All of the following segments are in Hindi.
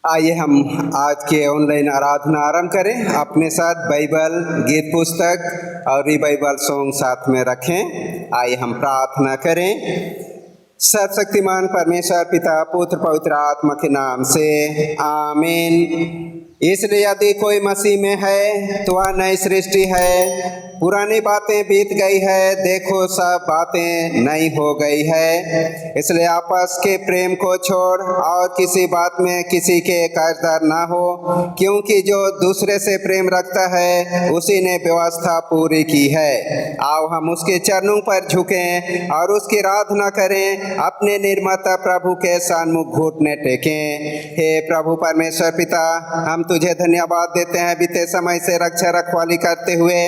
आइए हम आज के ऑनलाइन आराधना आरंभ करें। अपने साथ बाइबल, गीत पुस्तक और रिवाइवल सॉन्ग साथ में रखें। आइए हम प्रार्थना करें। सर्वशक्तिमान परमेश्वर पिता, पुत्र, पवित्र आत्मा के नाम से आमीन। इसलिए यदि कोई मसीह में है तो वह नई सृष्टि है, पुरानी बातें बीत गई है, देखो सब बातें नई हो गई है। इसलिए आपस के प्रेम को छोड़ और किसी बात में किसी के कर्जदार ना हो, क्योंकि जो दूसरे से प्रेम रखता है उसी ने व्यवस्था पूरी की है। आओ हम उसके चरणों पर झुकें और उसकी आराधना करें, अपने निर्माता प्रभु के सन्मुख घुटने टेकें। हे प्रभु परमेश्वर पिता, हम तुझे धन्यवाद देते हैं बीते समय से रक्षा रखवाली करते हुए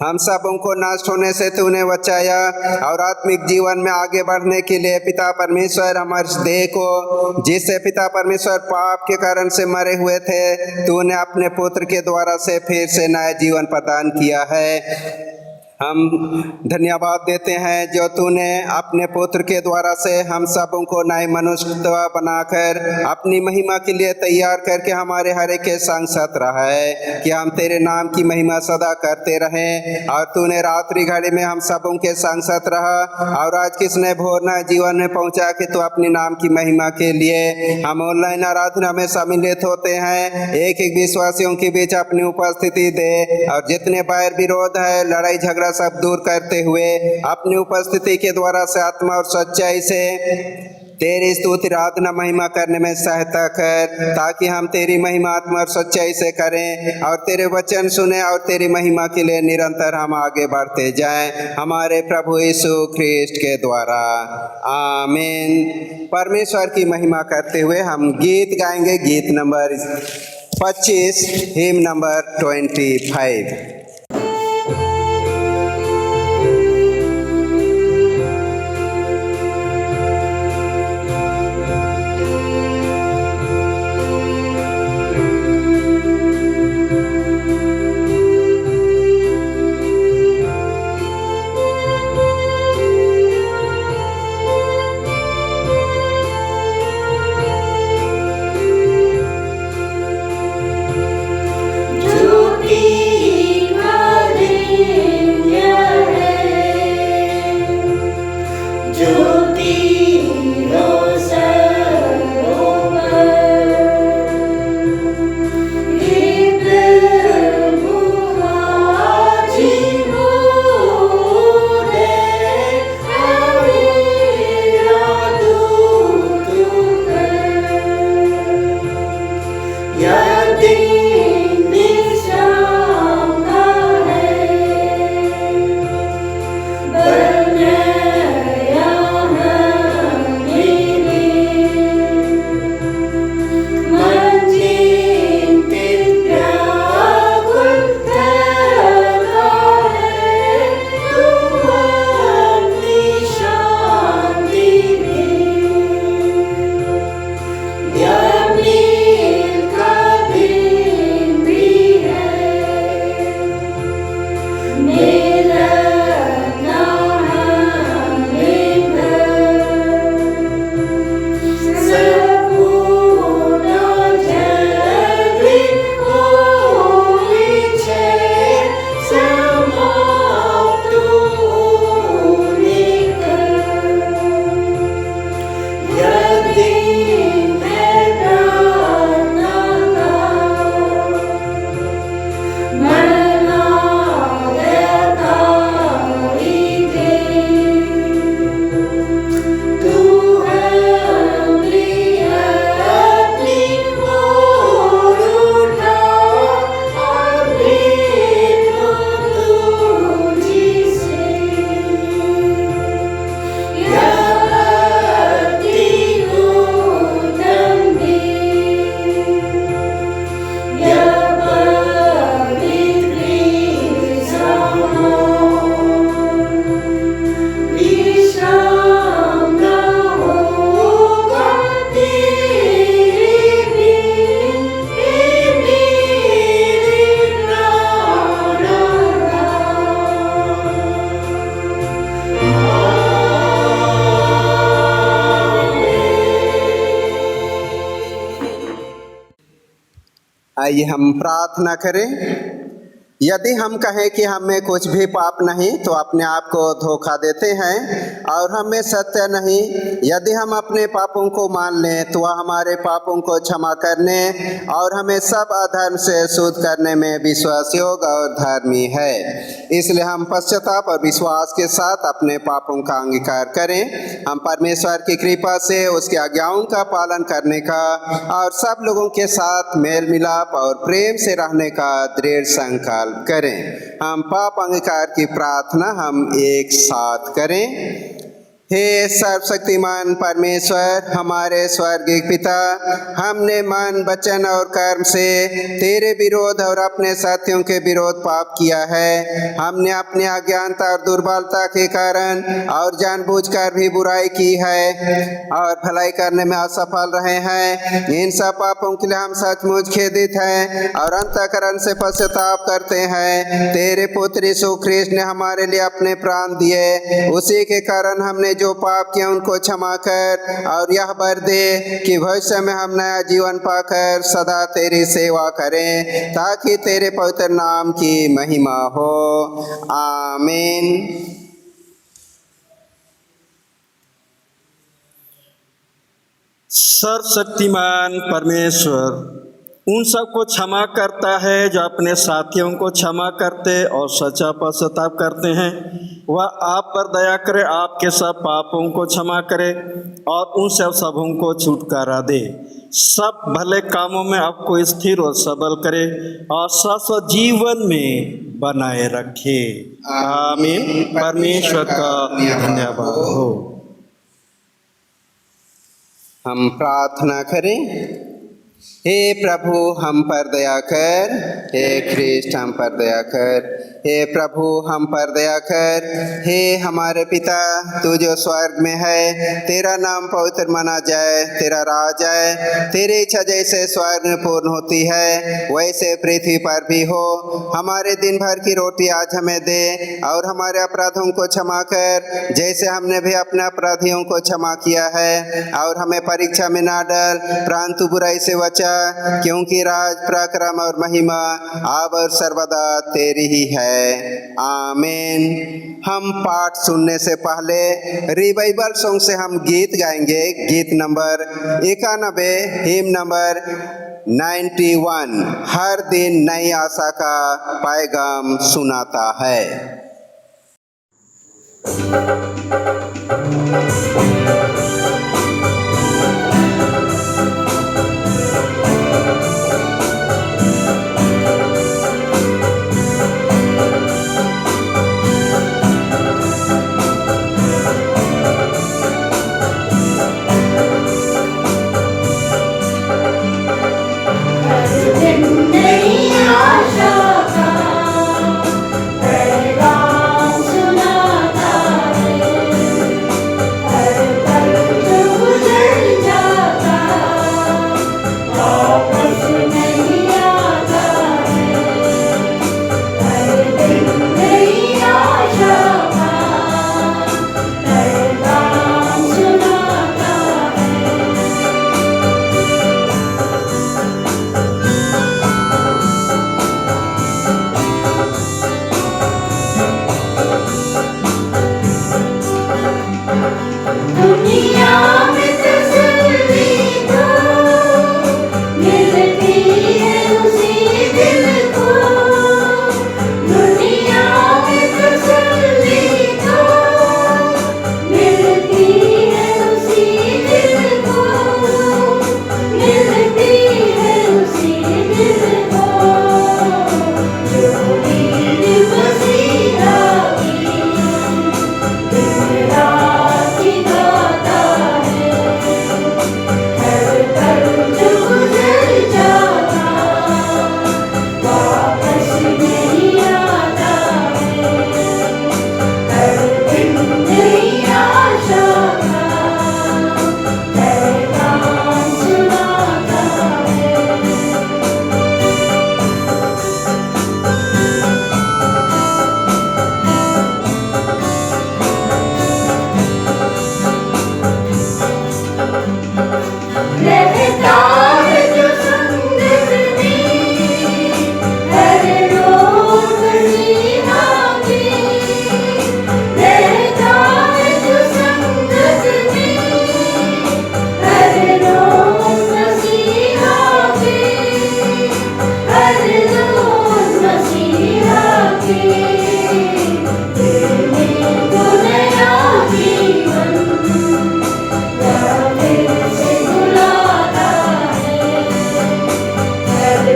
हम सबों को नष्ट होने से तूने बचाया और आत्मिक जीवन में आगे बढ़ने के लिए पिता परमेश्वर हमारे देह को, जिससे पिता परमेश्वर पाप के कारण से मरे हुए थे, तूने अपने पुत्र के द्वारा से फिर से नया जीवन प्रदान किया है। हम धन्यवाद देते हैं जो तूने अपने पुत्र के द्वारा से हम सबों को नए मनुष्य बनाकर अपनी महिमा के लिए तैयार करके हमारे हर एक के संग साथ रहा है कि हम तेरे नाम की महिमा सदा करते रहें। और तूने रात्रि घड़ी में हम सबों के संग साथ रहा और आज किसने भोर नए जीवन में पहुंचा कि तू अपने नाम की महिमा के लिए हम ऑनलाइन आराधना में सम्मिलित होते हैं। एक एक विश्वासियों के बीच अपनी उपस्थिति दे और जितने बैर विरोध है, लड़ाई झगड़ा सब दूर करते हुए अपनी उपस्थिति के द्वारा से आत्मा और सच्चाई से तेरी स्तुति आराधना महिमा करने में सहायता कर, ताकि हम तेरी महिमा आत्मा और सच्चाई से करें और तेरे वचन सुने और तेरी महिमा के लिए निरंतर हम आगे बढ़ते जाएं, हमारे प्रभु यीशु ख्रिस्ट के द्वारा। आमीन। परमेश्वर की महिमा करते हुए हम गीत गाएंगे। गीत नंबर 25, हिम नंबर 25। Yeah. आइए हम प्रार्थना करें। यदि हम कहें कि हम में कुछ भी पाप नहीं तो अपने आप को धोखा देते हैं और हम में सत्य नहीं। यदि हम अपने पापों को मान लें तो वह हमारे पापों को क्षमा करने और हमें सब अधर्म से शुद्ध करने में विश्वास योग्य और धर्मी है। इसलिए हम पश्चाताप और विश्वास के साथ अपने पापों का अंगीकार करें। हम परमेश्वर की कृपा से उसकी आज्ञाओं का पालन करने का और सब लोगों के साथ मेल मिलाप और प्रेम से रहने का दृढ़ संकल्प करें। हम पाप अंगीकार की प्रार्थना हम एक साथ करें। हे सर्वशक्तिमान परमेश्वर, हमारे स्वर्गीय पिता, हमने मन, वचन और कर्म से तेरे विरोध और अपने साथियों के विरोध पाप किया है। हमने अपनी अज्ञानता और दुर्बलता के कारण और जानबूझकर भी बुराई की है और भलाई करने में असफल रहे हैं। इन सब पापों के लिए हम सचमुच खेदित हैं और अंतःकरण से पश्चाताप करते हैं। तेरे पुत्र यीशु ख्रीष्ट ने हमारे लिए अपने प्राण दिए, उसी के कारण हमने जो पाप किया उनको क्षमा कर और यह वर दे कि भविष्य में हम नया जीवन पाकर सदा तेरी सेवा करें, ताकि तेरे पवित्र नाम की महिमा हो। आमीन। सर्वशक्तिमान परमेश्वर उन सबको क्षमा करता है जो अपने साथियों को क्षमा करते और सच्चा पश्चाताप करते हैं। वह आप पर दया करे, आपके सब पापों को क्षमा करे और उन सबों को छुटकारा दे। सब भले कामों में आपको स्थिर और सबल करे और शाश्वत जीवन में बनाए रखे। आमीन। परमेश्वर का धन्यवाद हो। हम प्रार्थना करें। हे प्रभु हम पर दया कर, हे ख्रीष्ट हम पर दया कर, हे प्रभु हम पर दया कर। हे हमारे पिता, तू जो स्वर्ग में है, तेरा नाम पवित्र माना जाए, तेरा राज आए, तेरी इच्छा जैसे स्वर्ग में पूर्ण होती है वैसे पृथ्वी पर भी हो। हमारे दिन भर की रोटी आज हमें दे और हमारे अपराधों को क्षमा कर जैसे हमने भी अपने अपराधियों को क्षमा किया है, और हमें परीक्षा में ना डाल परंतु बुराई से बचा, क्योंकि राज, पराक्रम और महिमा अब और सर्वदा तेरी ही है। आमीन। हम पाठ सुनने से पहले रिवाइवल सॉन्ग से हम गीत गाएंगे। गीत नंबर 91, हिम नंबर 91, हर दिन नई आशा का पैगाम सुनाता है। पैगाम सुनाता है, हर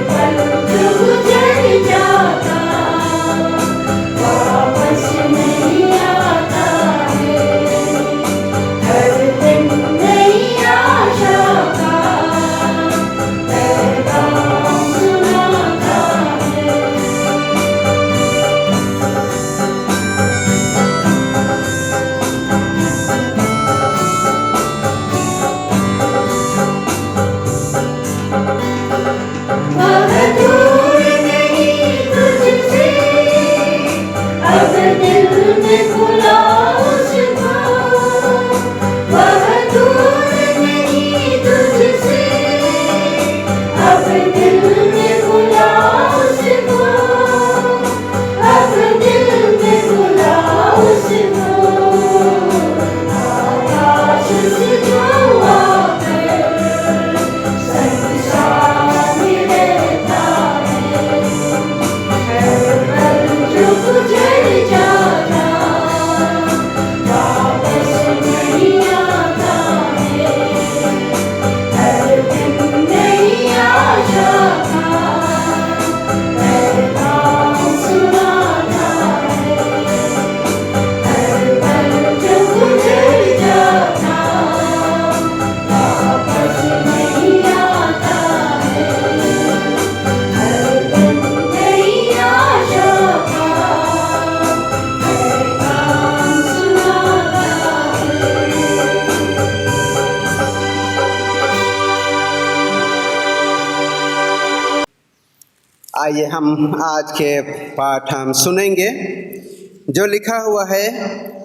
पल जो गुजर जाता वापस नहीं आता है। हर दिन नई आशा का पैगाम सुनाता है। वह दूर नहीं तुझसे, अब दिल में खुला उसको। वह दूर नहीं तुझसे, अब दिल में खुला उसको। अब दिल में खुला उसको। आकाश से जो आकर संसार में रहता है। हर पल जो गुजर जाता वापस नहीं आता है। हर दिन नई आशा का पैगाम सुनाता है। हर पल जो गुजर जाता वापस नहीं आता है। हर दिन नई आशा का पैगाम सुनाता है। आइए हम आज के पाठ हम सुनेंगे जो लिखा हुआ है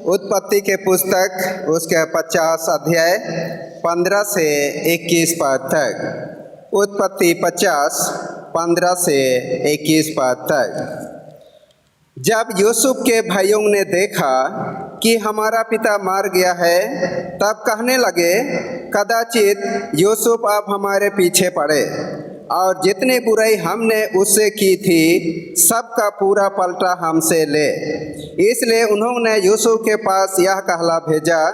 उत्पत्ति के पुस्तक उसके 50 अध्याय 15 से 21 पद तक। उत्पत्ति 50 15 से 21 पद तक। जब यूसुफ के भाइयों ने देखा कि हमारा पिता मर गया है, तब कहने लगे, कदाचित यूसुफ अब हमारे पीछे पड़े और जितनी बुराई हमने उससे की थी सबका पूरा पलटा हमसे ले। इसलिए उन्होंने यूसुफ के पास यह कहला भेजा,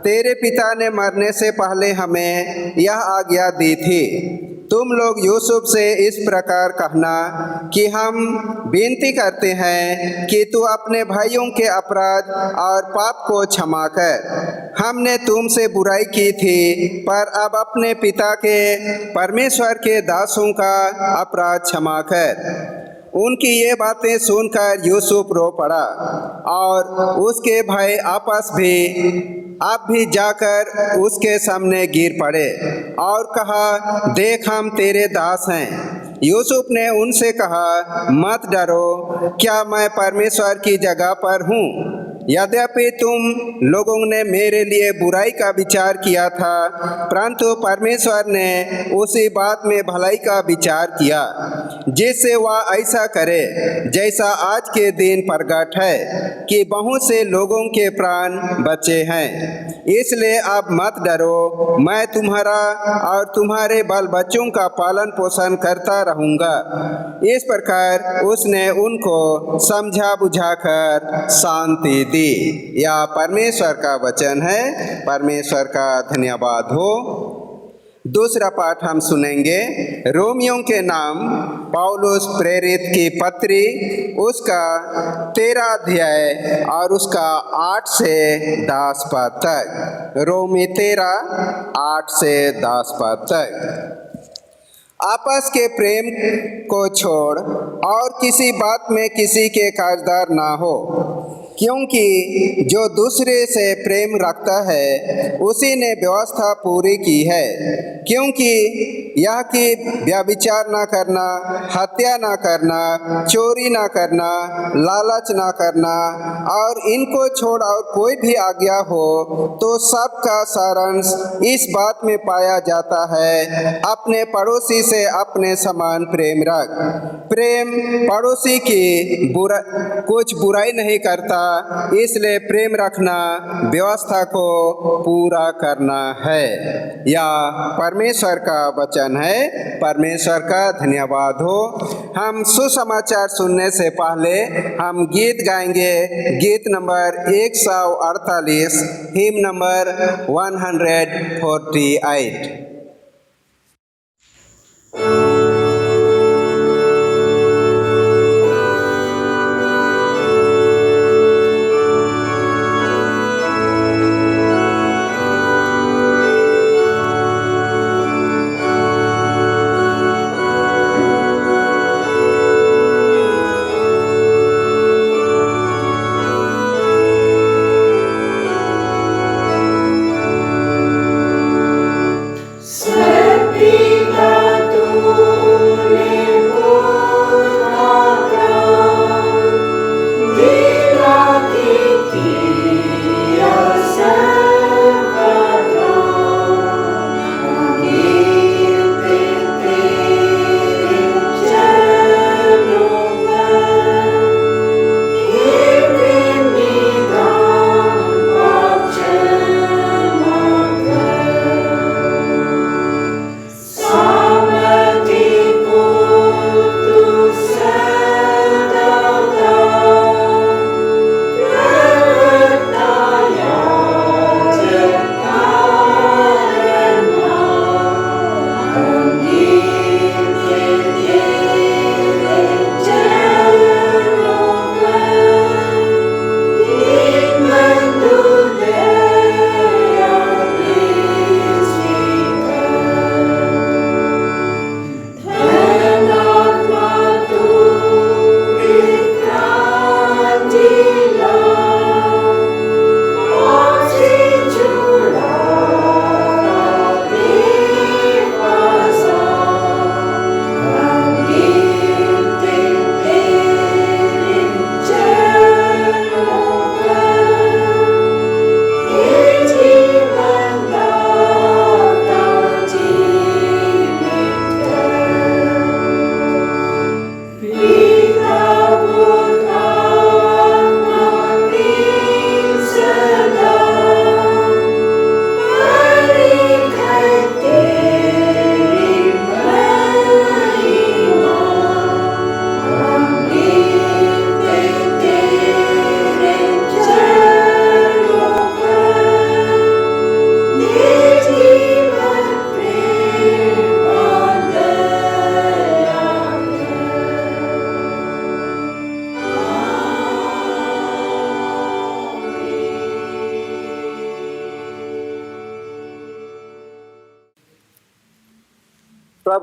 तेरे पिता ने मरने से पहले हमें यह आज्ञा दी थी, तुम लोग यूसुफ से इस प्रकार कहना कि हम विनती करते हैं कि तू अपने भाइयों के अपराध और पाप को क्षमा कर। हमने तुमसे बुराई की थी, पर अब अपने पिता के परमेश्वर के दासों का अपराध क्षमा कर। उनकी ये बातें सुनकर यूसुफ रो पड़ा और उसके भाई आपस भी जाकर उसके सामने गिर पड़े और कहा, देख हम तेरे दास हैं। यूसुफ ने उनसे कहा, मत डरो, क्या मैं परमेश्वर की जगह पर हूँ? यद्यपि तुम लोगों ने मेरे लिए बुराई का विचार किया था, परंतु परमेश्वर ने उसी बात में भलाई का विचार किया, जिससे वह ऐसा करे जैसा आज के दिन प्रगट है कि बहुत से लोगों के प्राण बचे हैं। इसलिए अब मत डरो, मैं तुम्हारा और तुम्हारे बाल बच्चों का पालन पोषण करता रहूँगा। इस प्रकार उसने उनको समझा बुझाकर शांति दी। यह परमेश्वर का वचन है। परमेश्वर का धन्यवाद हो। दूसरा पाठ हम सुनेंगे रोमियों के नाम पौलुस प्रेरित की पत्री, उसका 13 अध्याय और उसका 8 से 10 पद तक। रोमी 13 8 से 10 पद तक। आपस के प्रेम को छोड़ और किसी बात में किसी के कर्जदार ना हो, क्योंकि जो दूसरे से प्रेम रखता है उसी ने व्यवस्था पूरी की है। क्योंकि यह कि व्यभिचार न करना, हत्या न करना, चोरी न करना, लालच न करना और इनको छोड़ और कोई भी आज्ञा हो तो सबका सारांश इस बात में पाया जाता है, अपने पड़ोसी से अपने समान प्रेम रख। प्रेम पड़ोसी की कुछ बुराई नहीं करता, इसलिए प्रेम रखना व्यवस्था को पूरा करना है। यह परमेश्वर का वचन है। परमेश्वर का धन्यवाद हो। हम सुसमाचार सुनने से पहले हम गीत गाएंगे। गीत नंबर 148, हिम नंबर 148।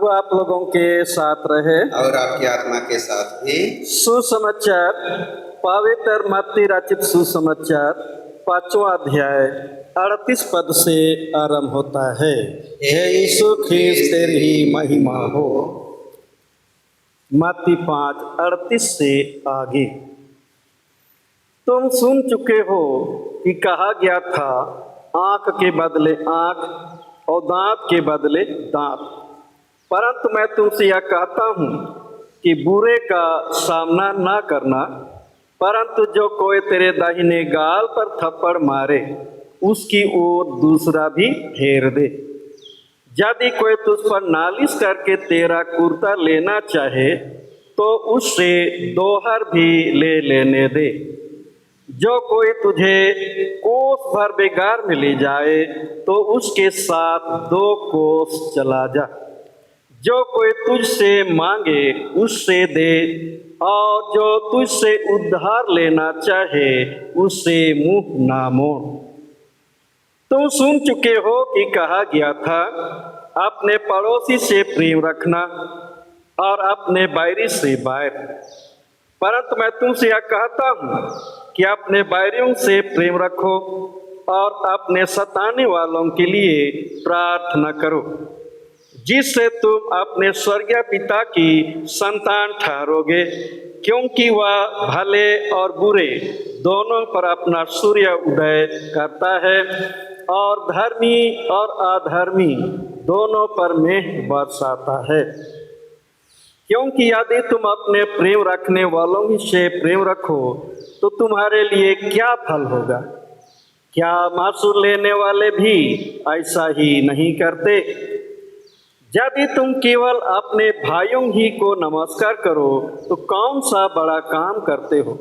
प्रभु आप लोगों के साथ रहे। और आपकी आत्मा के साथ भी। सुसमाचार पवित्र मत्ती रचित सुसमाचार 5वां अध्याय 38 पद से आरंभ होता है। हे यीशु ख्रिस्त तेरी ही महिमा हो। मत्ती 5:38 से आगे। तुम सुन चुके हो कि कहा गया था, आंख के बदले आंख और दांत के बदले दांत। परंतु मैं तुमसे यह कहता हूँ कि बुरे का सामना ना करना, परंतु जो कोई तेरे दाहिने गाल पर थप्पड़ मारे उसकी ओर दूसरा भी फेर दे। यदि कोई तुझ पर नालिश करके तेरा कुर्ता लेना चाहे तो उससे दोहर भी ले लेने दे। जो कोई तुझे कोस भर बेगार में ले जाए तो उसके साथ 2 कोस चला जा। जो कोई तुझसे मांगे उससे दे, और जो तुझसे उधार लेना चाहे उससे मुंह ना मोड़। तुम सुन चुके हो कि कहा गया था, अपने पड़ोसी से प्रेम रखना और अपने बैरी से बैर। परंतु मैं तुमसे यह कहता हूँ कि अपने बैरियों से प्रेम रखो और अपने सताने वालों के लिए प्रार्थना करो, जिससे तुम अपने स्वर्गीय पिता की संतान ठहरोगे, क्योंकि वह भले और बुरे दोनों पर अपना सूर्य उदय करता है और धर्मी और अधर्मी दोनों पर मेघ बरसाता है। क्योंकि यदि तुम अपने प्रेम रखने वालों ही से प्रेम रखो तो तुम्हारे लिए क्या फल होगा? क्या मासूर लेने वाले भी ऐसा ही नहीं करते? यदि तुम केवल अपने भाइयों ही को नमस्कार करो तो कौन सा बड़ा काम करते हो?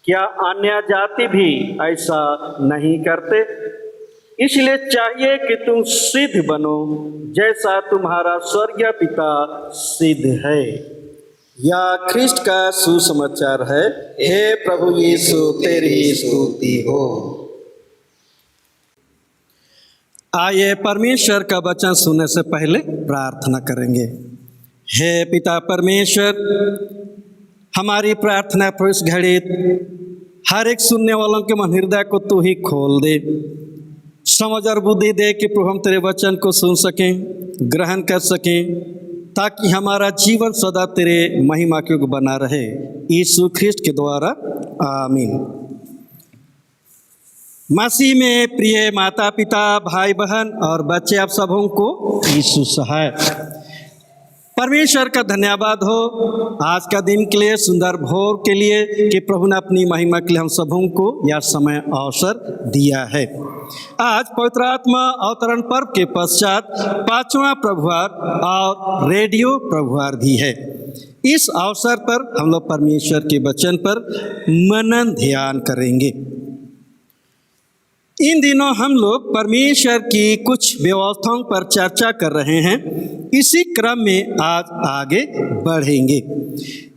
क्या अन्य जाति भी ऐसा नहीं करते? इसलिए चाहिए कि तुम सिद्ध बनो जैसा तुम्हारा स्वर्गीय पिता सिद्ध है। या ख्रिस्ट का सुसमाचार है। हे प्रभु यीशु तेरी स्तुति हो। आइए परमेश्वर का वचन सुनने से पहले प्रार्थना करेंगे। हे पिता परमेश्वर, हमारी प्रार्थना पर इस घड़ी हर एक सुनने वालों के मन हृदय को तू ही खोल दे, समझ और बुद्धि दे कि प्रभु हम तेरे वचन को सुन सकें, ग्रहण कर सकें, ताकि हमारा जीवन सदा तेरे महिमा के योग्य बना रहे। यीशु ख्रिस्ट के द्वारा आमीन। मसीह में प्रिय माता पिता, भाई बहन और बच्चे, आप सबों को यीशु सहाय। परमेश्वर का धन्यवाद हो आज का दिन के लिए, सुंदर भोर के लिए कि प्रभु ने अपनी महिमा के लिए हम सबों को यह समय अवसर दिया है। आज पवित्र आत्मा अवतरण पर्व के पश्चात 5वां प्रभुवार और रेडियो प्रभुवार भी है। इस अवसर पर हम लोग परमेश्वर के वचन पर मनन ध्यान करेंगे। इन दिनों हम लोग परमेश्वर की कुछ व्यवस्थाओं पर चर्चा कर रहे हैं। इसी क्रम में आज आगे बढ़ेंगे।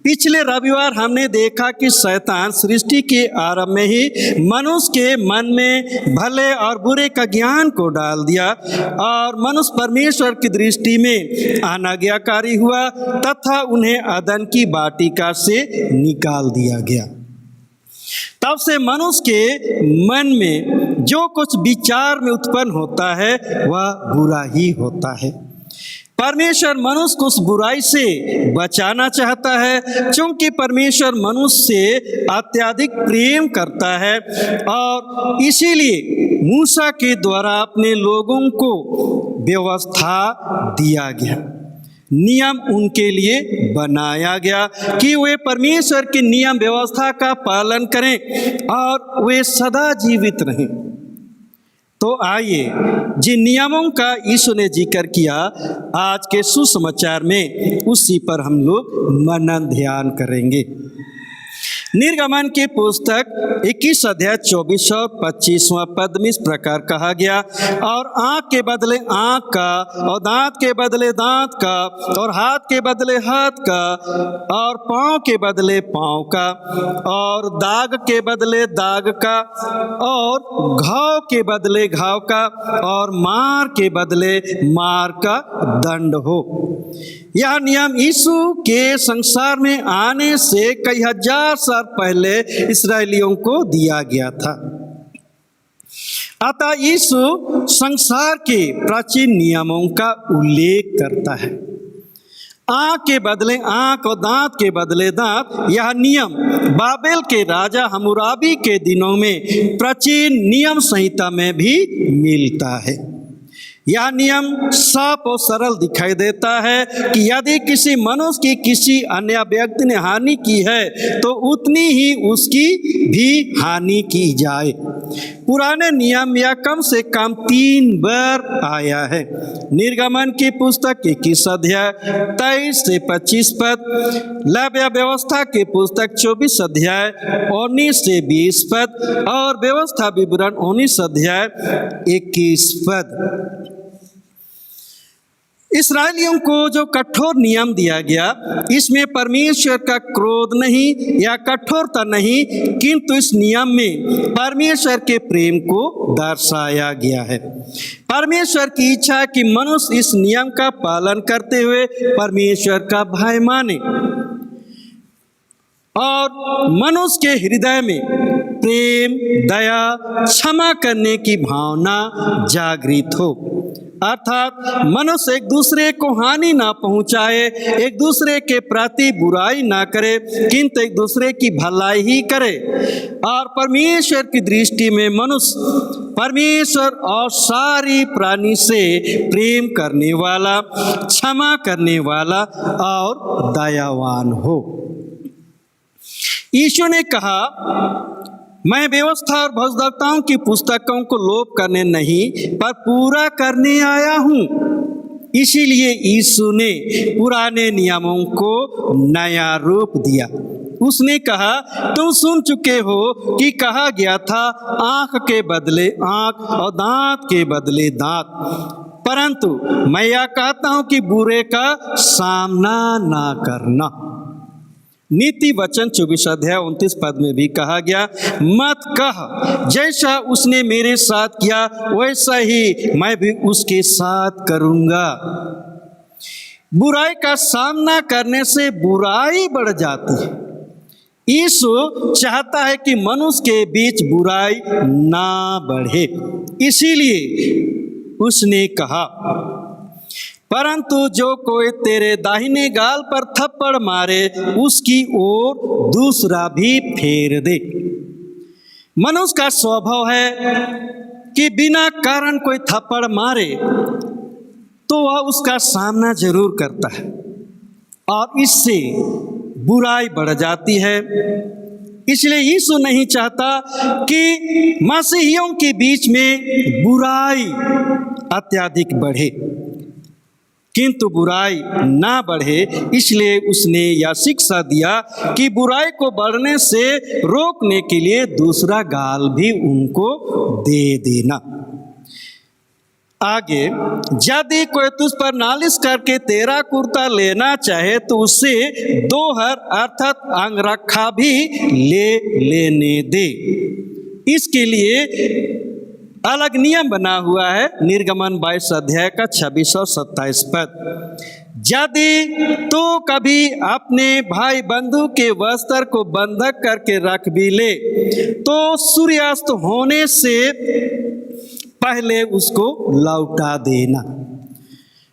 पिछले रविवार हमने देखा कि शैतान सृष्टि के आरंभ में ही मनुष्य के मन में भले और बुरे का ज्ञान को डाल दिया और मनुष्य परमेश्वर की दृष्टि में अनाज्ञाकारी हुआ तथा उन्हें अदन की वाटिका से निकाल दिया गया। तब से मनुष्य के मन में जो कुछ विचार में उत्पन्न होता है वह बुरा ही होता है। परमेश्वर मनुष्य को उस बुराई से बचाना चाहता है, क्योंकि परमेश्वर मनुष्य से अत्यधिक प्रेम करता है और इसीलिए मूसा के द्वारा अपने लोगों को व्यवस्था दिया गया, नियम उनके लिए बनाया गया कि वे परमेश्वर के नियम व्यवस्था का पालन करें और वे सदा जीवित रहें। तो आइए जिन नियमों का यीशु ने जिक्र किया आज के सुसमाचार में, उसी पर हम लोग मनन ध्यान करेंगे। निर्गमन की पुस्तक 21 अध्याय 24 और 25वां पद में इस प्रकार कहा गया, और आँख के बदले आँख का, और दांत के बदले दांत का, और हाथ के बदले हाथ का, और पाँव के बदले पाँव का, और दाग के बदले दाग का, और घाव के बदले घाव का, और मार के बदले मार का दंड हो। यह नियम यीशु के संसार में आने से कई हजार साल पहले इस्राएलियों को दिया गया था। अतः यीशु संसार के प्राचीन नियमों का उल्लेख करता है। आँख के बदले आँख और दांत के बदले दांत, यह नियम बाबेल के राजा हम्मुराबी के दिनों में प्राचीन नियम संहिता में भी मिलता है। यह नियम साफ और सरल दिखाई देता है कि यदि किसी मनुष्य की किसी अन्य व्यक्ति ने हानि की है तो उतनी ही उसकी भी हानि की जाए। पुराने नियम यह कम से कम 3 बार आया है। निर्गमन की पुस्तक 21 अध्याय 23 से 25 पद, लेविय व्यवस्था की पुस्तक 24 अध्याय 19 से 20 पद, और व्यवस्था विवरण 19 अध्याय 21 पद। इस्राएलियों को जो कठोर नियम दिया गया, इसमें परमेश्वर का क्रोध नहीं या कठोरता नहीं, किंतु इस नियम में परमेश्वर के प्रेम को दर्शाया गया है। परमेश्वर की इच्छा है कि मनुष्य इस नियम का पालन करते हुए परमेश्वर का भय माने और मनुष्य के हृदय में प्रेम, दया, क्षमा करने की भावना जागृत हो। अर्थात मनुष्य एक दूसरे को हानि ना पहुंचाए, एक दूसरे के प्रति बुराई ना करे, किंतु एक दूसरे की भलाई ही करे। और परमेश्वर की दृष्टि में मनुष्य परमेश्वर और सारी प्राणी से प्रेम करने वाला, क्षमा करने वाला और दयावान हो। यीशु ने कहा, मैं व्यवस्था और भविष्यवक्ताओं की पुस्तकों को लोप करने नहीं पर पूरा करने आया हूँ। इसीलिए यीशु ने पुराने नियमों को नया रूप दिया। उसने कहा, तुम सुन चुके हो कि कहा गया था, आँख के बदले आँख और दांत के बदले दांत, परंतु मैं यह कहता हूँ कि बुरे का सामना ना करना। नीति वचन 24 अध्याय 29 पद में भी कहा गया, मत कह जैसा उसने मेरे साथ किया वैसा ही मैं भी उसके साथ करूंगा। बुराई का सामना करने से बुराई बढ़ जाती है। यीशु चाहता है कि मनुष्य के बीच बुराई ना बढ़े, इसीलिए उसने कहा, परंतु जो कोई तेरे दाहिने गाल पर थप्पड़ मारे उसकी ओर दूसरा भी फेर दे। मनुष्य का स्वभाव है कि बिना कारण कोई थप्पड़ मारे तो वह उसका सामना जरूर करता है और इससे बुराई बढ़ जाती है। इसलिए यीशु नहीं चाहता कि मसीहियों के बीच में बुराई अत्यधिक बढ़े, किंतु बुराई ना बढ़े। इसलिए उसने यह शिक्षा दिया कि बुराई को बढ़ने से रोकने के लिए दूसरा गाल भी उनको दे देना। आगे, यदि कोई तुझ पर नालिश करके तेरा कुर्ता लेना चाहे तो उसे 2 हर अर्थात अंगरखा भी लेने दे। इसके लिए अलग नियम बना हुआ है। निर्गमन 22 अध्याय का 26 और 27 पद, यदि तो कभी अपने भाई बंधु के वस्त्र को बंधक करके रख भी ले तो सूर्यास्त होने से पहले उसको लौटा देना,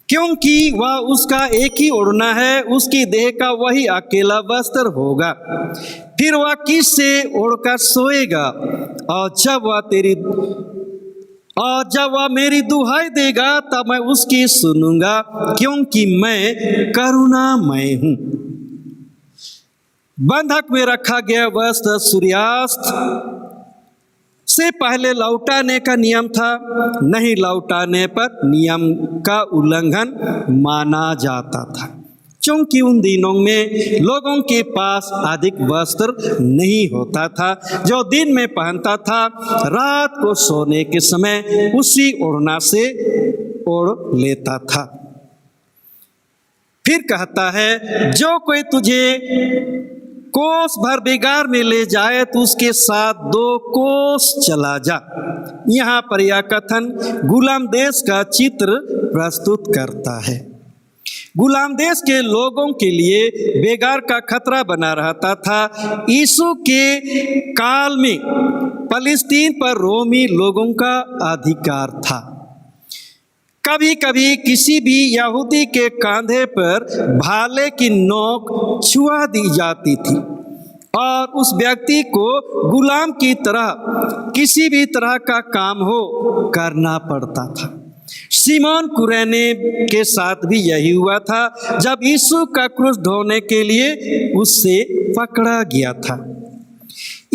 क्योंकि वह उसका एक ही ओढ़ना है, उसकी देह का वही अकेला वस्त्र होगा। फिर वह किससे ओढ़कर सोएगा? और जब वह मेरी दुहाई देगा तब मैं उसकी सुनूंगा, क्योंकि मैं करुणामय हूँ। बंधक में रखा गया वस्त्र सूर्यास्त से पहले लौटाने का नियम था। नहीं लौटाने पर नियम का उल्लंघन माना जाता था। क्योंकि उन दिनों में लोगों के पास अधिक वस्त्र नहीं होता था। जो दिन में पहनता था, रात को सोने के समय उसी ओढ़ना से ओढ़ लेता था। फिर कहता है, जो कोई तुझे कोस भर बेगार में ले जाए तो उसके साथ 2 कोस चला जा। यहाँ पर यह कथन गुलाम देश का चित्र प्रस्तुत करता है। गुलाम देश के लोगों के लिए बेगार का खतरा बना रहता था। यीशु के काल में फलस्तीन पर रोमी लोगों का अधिकार था। कभी कभी किसी भी यहूदी के कंधे पर भाले की नोक छुआ दी जाती थी और उस व्यक्ति को गुलाम की तरह किसी भी तरह का काम हो करना पड़ता था। सिमोन कुरेने के साथ भी यही हुआ था जब यीशु का क्रूस ढोने के लिए उससे पकड़ा गया था।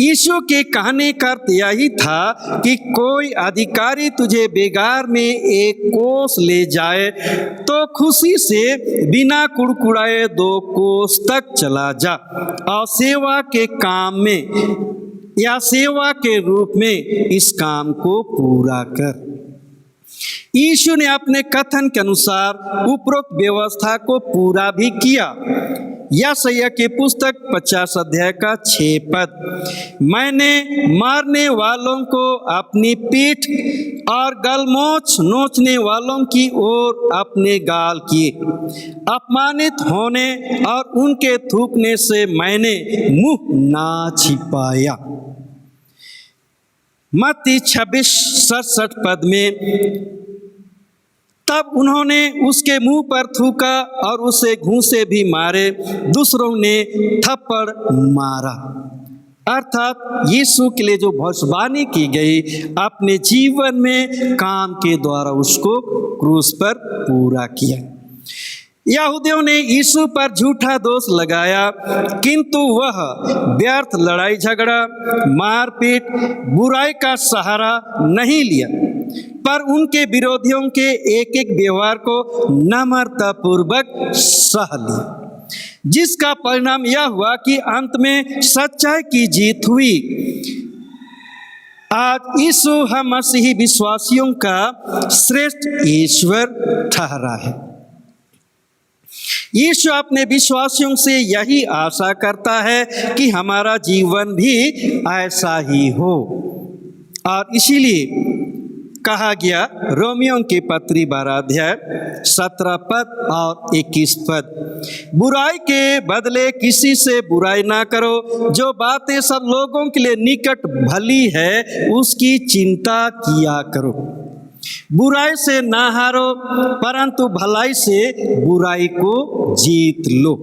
यीशु के कहने का अर्थ यही था कि कोई अधिकारी तुझे बेगार में 1 कोस ले जाए तो खुशी से बिना कुड़कुड़ाए 2 कोस तक चला जा और सेवा के काम में या सेवा के रूप में इस काम को पूरा कर। यीशु ने अपने कथन के अनुसार उपरोक्त व्यवस्था को पूरा भी किया। यशायाह की पुस्तक 50 अध्याय का 6 पद, मैंने मारने वालों को अपनी पीठ और गलमोछ नोचने वालों की ओर अपने गाल किए। अपमानित होने और उनके थूकने से मैंने मुंह ना छिपाया। मत्ती 26:67 पद में, तब उन्होंने उसके मुंह पर थूका और उसे घूंसे भी मारे, दूसरों ने थप्पड़ मारा। अर्थात यीशु के लिए जो भविष्यवाणी की गई अपने जीवन में काम के द्वारा उसको क्रूस पर पूरा किया। यहूदियों ने यीशु पर झूठा दोष लगाया, किंतु वह व्यर्थ लड़ाई झगड़ा, मारपीट, बुराई का सहारा नहीं लिया, पर उनके विरोधियों के एक एक व्यवहार को नम्रतापूर्वक सह लिया, जिसका परिणाम यह हुआ कि अंत में सच्चाई की जीत हुई। आज यीशु हम मसीही विश्वासियों का श्रेष्ठ ईश्वर ठहरा है। यीशु अपने विश्वासियों से यही आशा करता है कि हमारा जीवन भी ऐसा ही हो, और इसीलिए कहा गया रोमियों की पत्री 12 अध्याय 17 पद और 21 पद, बुराई के बदले किसी से बुराई ना करो, जो बातें सब लोगों के लिए निकट भली है उसकी चिंता किया करो। बुराई से ना हारो, परंतु भलाई से बुराई को जीत लो।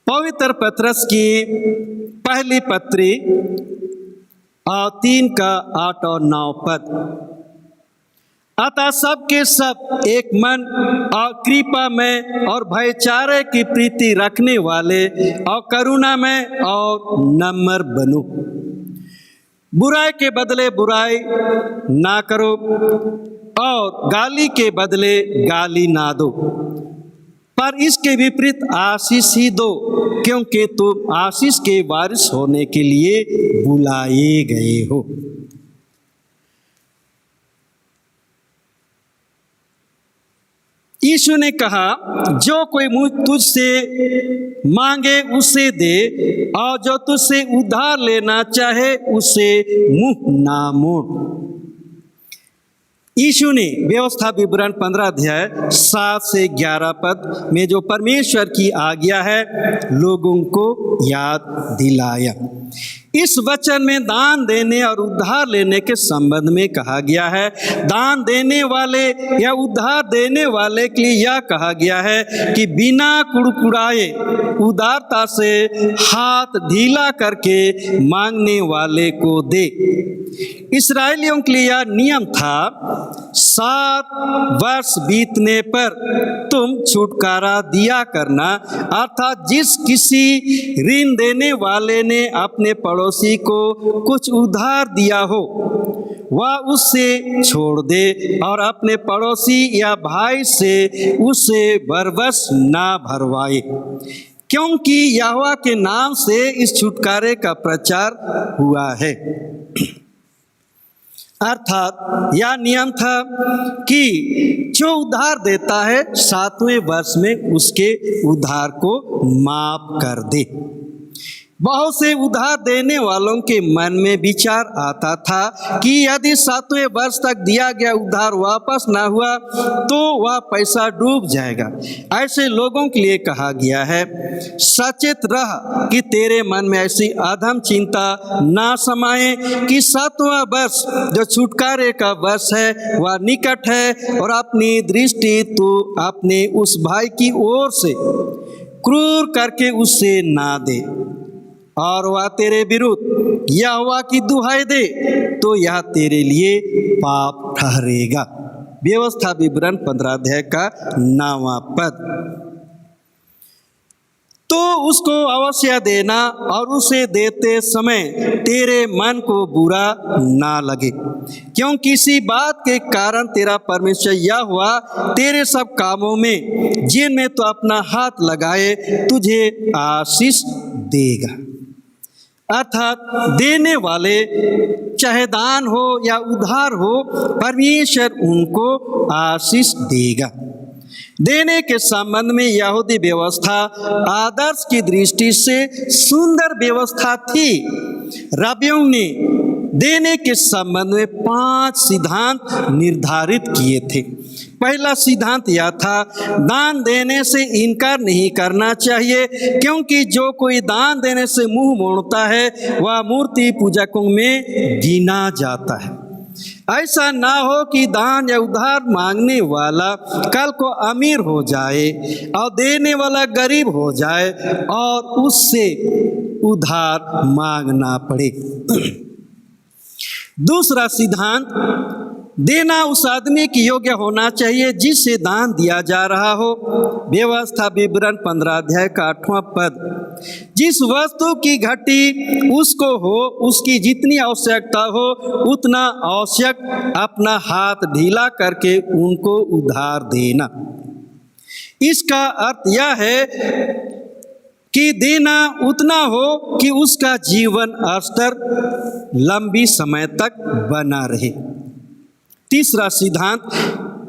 पवित्र पत्रस की पहली पत्री 3 का 8 और 9 पद, अतः सबके सब एक मन और कृपा में और भाईचारे की प्रीति रखने वाले और करुणा में और नम्र बनो। बुराई के बदले बुराई ना करो और गाली के बदले गाली ना दो, पर इसके विपरीत आशीष ही दो, क्योंकि तुम आशीष के वारिस होने के लिए बुलाए गए हो। यीशु ने कहा, जो कोई तुझसे मांगे उसे दे, और जो तुझसे उधार लेना चाहे उसे मुंह ना मोड़। यीशु ने व्यवस्था विवरण 15 अध्याय 7 से 11 पद में जो परमेश्वर की आज्ञा है लोगों को याद दिलाया। इस वचन में दान देने और उधार लेने के संबंध में कहा गया है। दान देने वाले या उधार देने वाले के लिए यह कहा गया है कि बिना कुड़कुड़ाए उदारता से हाथ ढीला करके मांगने वाले को दे। इस्राएलियों के लिए यह नियम था, 7 वर्ष बीतने पर तुम छुटकारा दिया करना, अर्थात जिस किसी ऋण देने वाले ने अपने पड़ोसी को कुछ उधार दिया हो वह उससे छोड़ दे और अपने पड़ोसी या भाई से उसे बरबस ना भरवाए, क्योंकि यहोवा के नाम से इस छुटकारे का प्रचार हुआ है। अर्थात यह नियम था कि जो उधार देता है 7वें वर्ष में उसके उधार को माफ कर दे। बहुत से उधार देने वालों के मन में विचार आता था कि यदि 7वें वर्ष तक दिया गया उधार वापस ना हुआ तो वह पैसा डूब जाएगा। ऐसे लोगों के लिए कहा गया है, सचेत रह कि तेरे मन में ऐसी अधम चिंता ना समाए कि 7वां वर्ष जो छुटकारे का वर्ष है वह निकट है, और अपनी दृष्टि तू अपने उस भाई की ओर से क्रूर करके उससे ना दे, और वह तेरे विरुद्ध यहोवा की दुहाई दे तो यह तेरे लिए पाप ठहरेगा। व्यवस्था विवरण 15 अध्याय का 9वां पद। तो उसको अवश्य देना, और उसे देते समय तेरे मन को बुरा ना लगे, क्योंकि किसी बात के कारण तेरा परमेश्वर यहोवा तेरे सब कामों में जिनमें तो अपना हाथ लगाए तुझे आशीष देगा। अर्थात देने वाले चाहे दान हो या उधार हो, परमेश्वर उनको आशीष देगा। देने के संबंध में यहूदी व्यवस्था आदर्श की दृष्टि से सुंदर व्यवस्था थी। रबियों ने देने के संबंध में 5 सिद्धांत निर्धारित किए थे। पहला सिद्धांत यह था, दान देने से इनकार नहीं करना चाहिए, क्योंकि जो कोई दान देने से मुंह मोड़ता है वह मूर्ति पूजकों में गिना जाता है। ऐसा ना हो कि दान या उधार मांगने वाला कल को अमीर हो जाए और देने वाला गरीब हो जाए और उससे उधार मांगना पड़े। दूसरा सिद्धांत, देना उस आदमी की योग्य होना चाहिए जिससे दान दिया जा रहा हो। व्यवस्था विवरण 15 अध्याय का 8वां पद। जिस वस्तु की घटी उसको हो, उसकी जितनी आवश्यकता हो उतना आवश्यक अपना हाथ ढीला करके उनको उधार देना। इसका अर्थ यह है कि देना उतना हो कि उसका जीवन स्तर लंबी समय तक बना रहे। तीसरा सिद्धांत,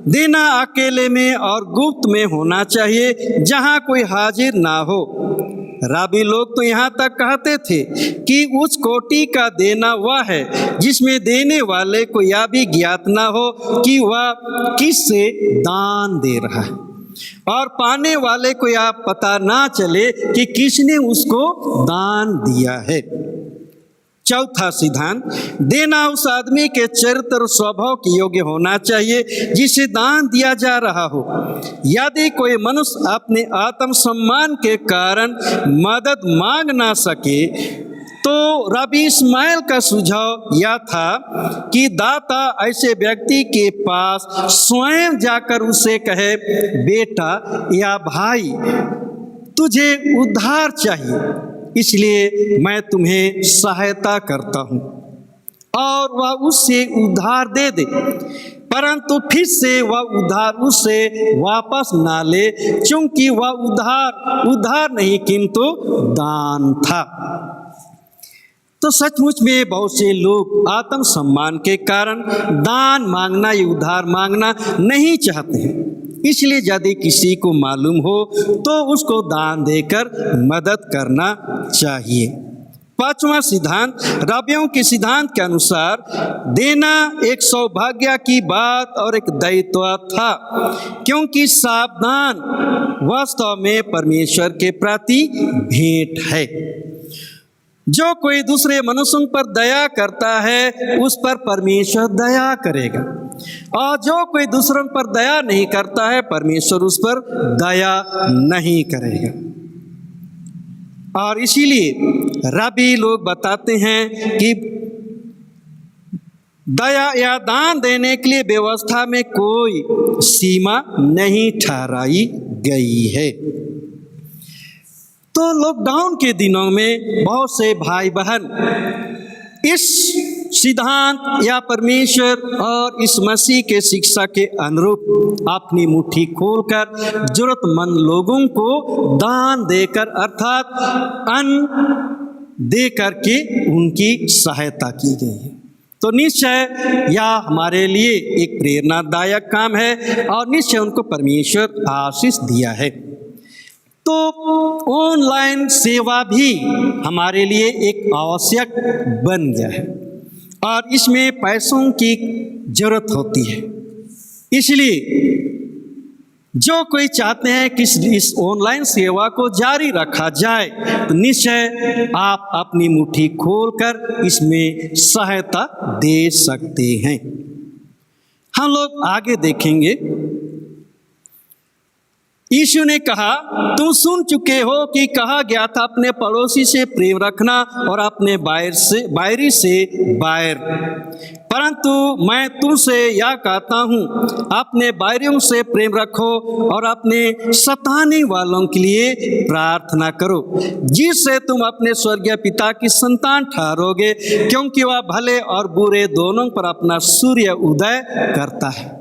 देना अकेले में और गुप्त में होना चाहिए जहां कोई हाजिर ना हो। राबी लोग तो यहाँ तक कहते थे कि उस कोटि का देना वह है जिसमें देने वाले को यह भी ज्ञात ना हो कि वह किससे दान दे रहा है, और पाने वाले को यह पता ना चले कि किसने उसको दान दिया है। चौथा सिद्धांत, देना उस आदमी के चरित्र और स्वभाव के योग्य होना चाहिए जिसे दान दिया जा रहा हो। यदि कोई मनुष्य अपने आत्मसम्मान के कारण मदद मांग ना सके तो रबी इस्माइल का सुझाव यह था कि दाता ऐसे व्यक्ति के पास स्वयं जाकर उसे कहे, बेटा या भाई तुझे उधार चाहिए, इसलिए मैं तुम्हें सहायता करता हूँ, और वह उससे उधार दे दे, परंतु फिर से वह उधार उससे वापस ना ले, क्योंकि वह उधार नहीं किंतु दान था। तो सचमुच में बहुत से लोग आत्मसम्मान के कारण दान मांगना या उधार मांगना नहीं चाहते हैं। इसलिए यदि किसी को मालूम हो तो उसको दान देकर मदद करना चाहिए। 5वां सिद्धांत, रबियों के सिद्धांत के अनुसार देना एक सौभाग्य की बात और एक दायित्व था, क्योंकि सावधान वास्तव में परमेश्वर के प्रति भेंट है। जो कोई दूसरे मनुष्यों पर दया करता है उस पर परमेश्वर दया करेगा, और जो कोई दूसरों पर दया नहीं करता है परमेश्वर उस पर दया नहीं करेगा। और इसीलिए रबी लोग बताते हैं कि दया या दान देने के लिए व्यवस्था में कोई सीमा नहीं ठहराई गई है। तो लॉकडाउन के दिनों में बहुत से भाई बहन इस सिद्धांत या परमेश्वर और इस मसीह के शिक्षा के अनुरूप अपनी मुट्ठी खोलकर जरूरतमंद लोगों को दान देकर अर्थात अन्न दे करके उनकी सहायता की गई है। तो निश्चय यह हमारे लिए एक प्रेरणादायक काम है और निश्चय उनको परमेश्वर आशीष दिया है। तो ऑनलाइन सेवा भी हमारे लिए एक आवश्यक बन गया है और इसमें पैसों की जरूरत होती है। इसलिए जो कोई चाहते हैं कि इस ऑनलाइन सेवा को जारी रखा जाए तो निश्चय आप अपनी मुट्ठी खोलकर इसमें सहायता दे सकते हैं। हम लोग आगे देखेंगे। यीशु ने कहा, तुम सुन चुके हो कि कहा गया था अपने पड़ोसी से प्रेम रखना और अपने बैरी से बैर। परंतु मैं तुमसे यह कहता हूँ, अपने बैरियों से प्रेम रखो और अपने सताने वालों के लिए प्रार्थना करो, जिससे तुम अपने स्वर्गीय पिता की संतान ठहरोगे, क्योंकि वह भले और बुरे दोनों पर अपना सूर्य उदय करता है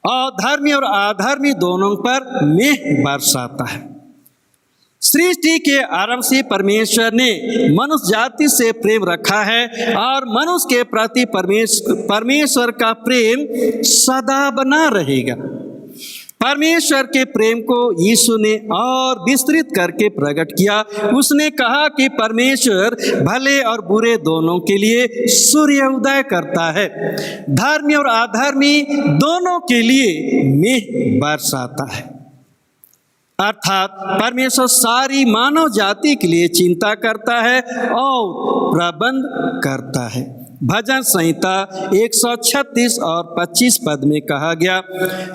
और धर्मी और अधर्मी दोनों पर मेघ बरसाता है। सृष्टि के आरंभ से परमेश्वर ने मनुष्य जाति से प्रेम रखा है और मनुष्य के प्रति परमेश्वर का प्रेम सदा बना रहेगा। परमेश्वर के प्रेम को यीशु ने और विस्तृत करके प्रकट किया। उसने कहा कि परमेश्वर भले और बुरे दोनों के लिए सूर्य उदय करता है, धर्मी और अधर्मी दोनों के लिए मेघ बरसाता है। अर्थात परमेश्वर सारी मानव जाति के लिए चिंता करता है और प्रबंध करता है। भजन संहिता 136 और 25 पद में कहा गया,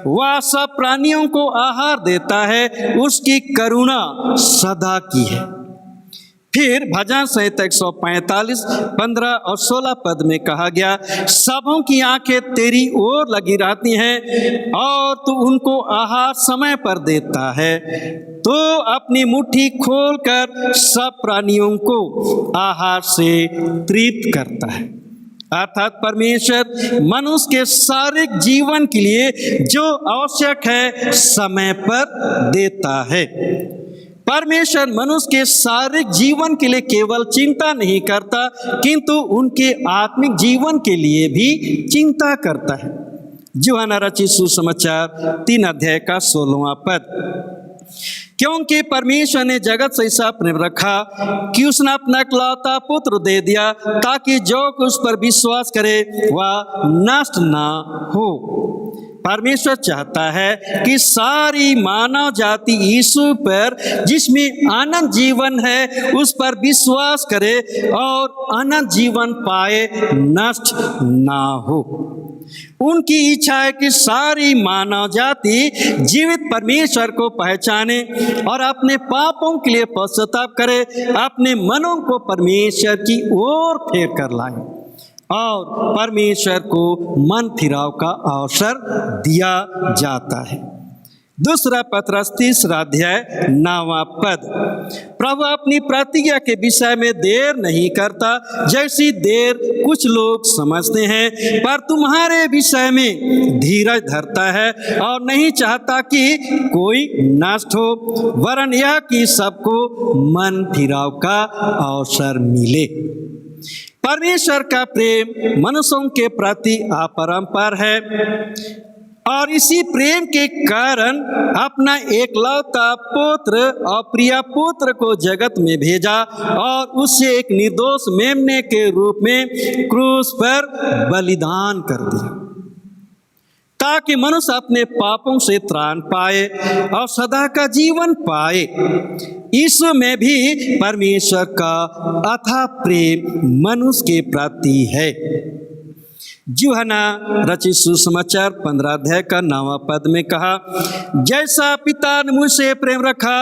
वह सब प्राणियों को आहार देता है, उसकी करुणा सदा की है। फिर भजन संहिता 145 15 और 16 पद में कहा गया, सबों की आंखें तेरी ओर लगी रहती हैं और तू उनको आहार समय पर देता है, तो अपनी मुट्ठी खोलकर सब प्राणियों को आहार से तृप्त करता है। अर्थात परमेश्वर मनुष्य के शारीरिक जीवन के लिए जो आवश्यक है समय पर देता है। परमेश्वर मनुष्य के शारीरिक जीवन के लिए केवल चिंता नहीं करता, किंतु उनके आत्मिक जीवन के लिए भी चिंता करता है। यूहन्ना रचित सुसमाचार 3 अध्याय का 16वां पद, क्योंकि परमेश्वर ने जगत से ऐसा प्रेम रखा कि उसने अपना इकलौता पुत्र दे दिया, ताकि जो उस पर विश्वास करे वह नष्ट ना हो। परमेश्वर चाहता है कि सारी मानव जाति यीशु पर, जिसमें अनंत जीवन है, उस पर विश्वास करे और अनंत जीवन पाए, नष्ट ना हो। उनकी इच्छा है कि सारी मानव जाति जीवित परमेश्वर को पहचाने और अपने पापों के लिए पश्चाताप करे, अपने मनों को परमेश्वर की ओर फेर कर लाए और परमेश्वर को मन फिराव का अवसर दिया जाता है। दूसरा पत्रस 3 अध्याय 9वां पद, प्रभु अपनी प्रतिज्ञा के विषय में देर नहीं करता, जैसी देर कुछ लोग समझते हैं, पर तुम्हारे विषय में धीरज धरता है और नहीं चाहता कि कोई नष्ट हो, वरन यह कि सबको मन फिराव का अवसर मिले। परमेश्वर का प्रेम मनुष्यों के प्रति अपरंपार है और इसी प्रेम के कारण अपना एकलौता पुत्र और प्रिय पुत्र को जगत में भेजा और उससे एक निर्दोष मेमने के रूप में क्रूस पर बलिदान कर दिया, ताकि मनुष्य अपने पापों से त्राण पाए और सदा का जीवन पाए। यीशु में भी परमेश्वर का अथाह प्रेम मनुष्य के प्रति है। यूहन्ना रचित सुसमाचार 15 अध्याय का 9वां पद में कहा, जैसा पिता ने मुझसे प्रेम रखा,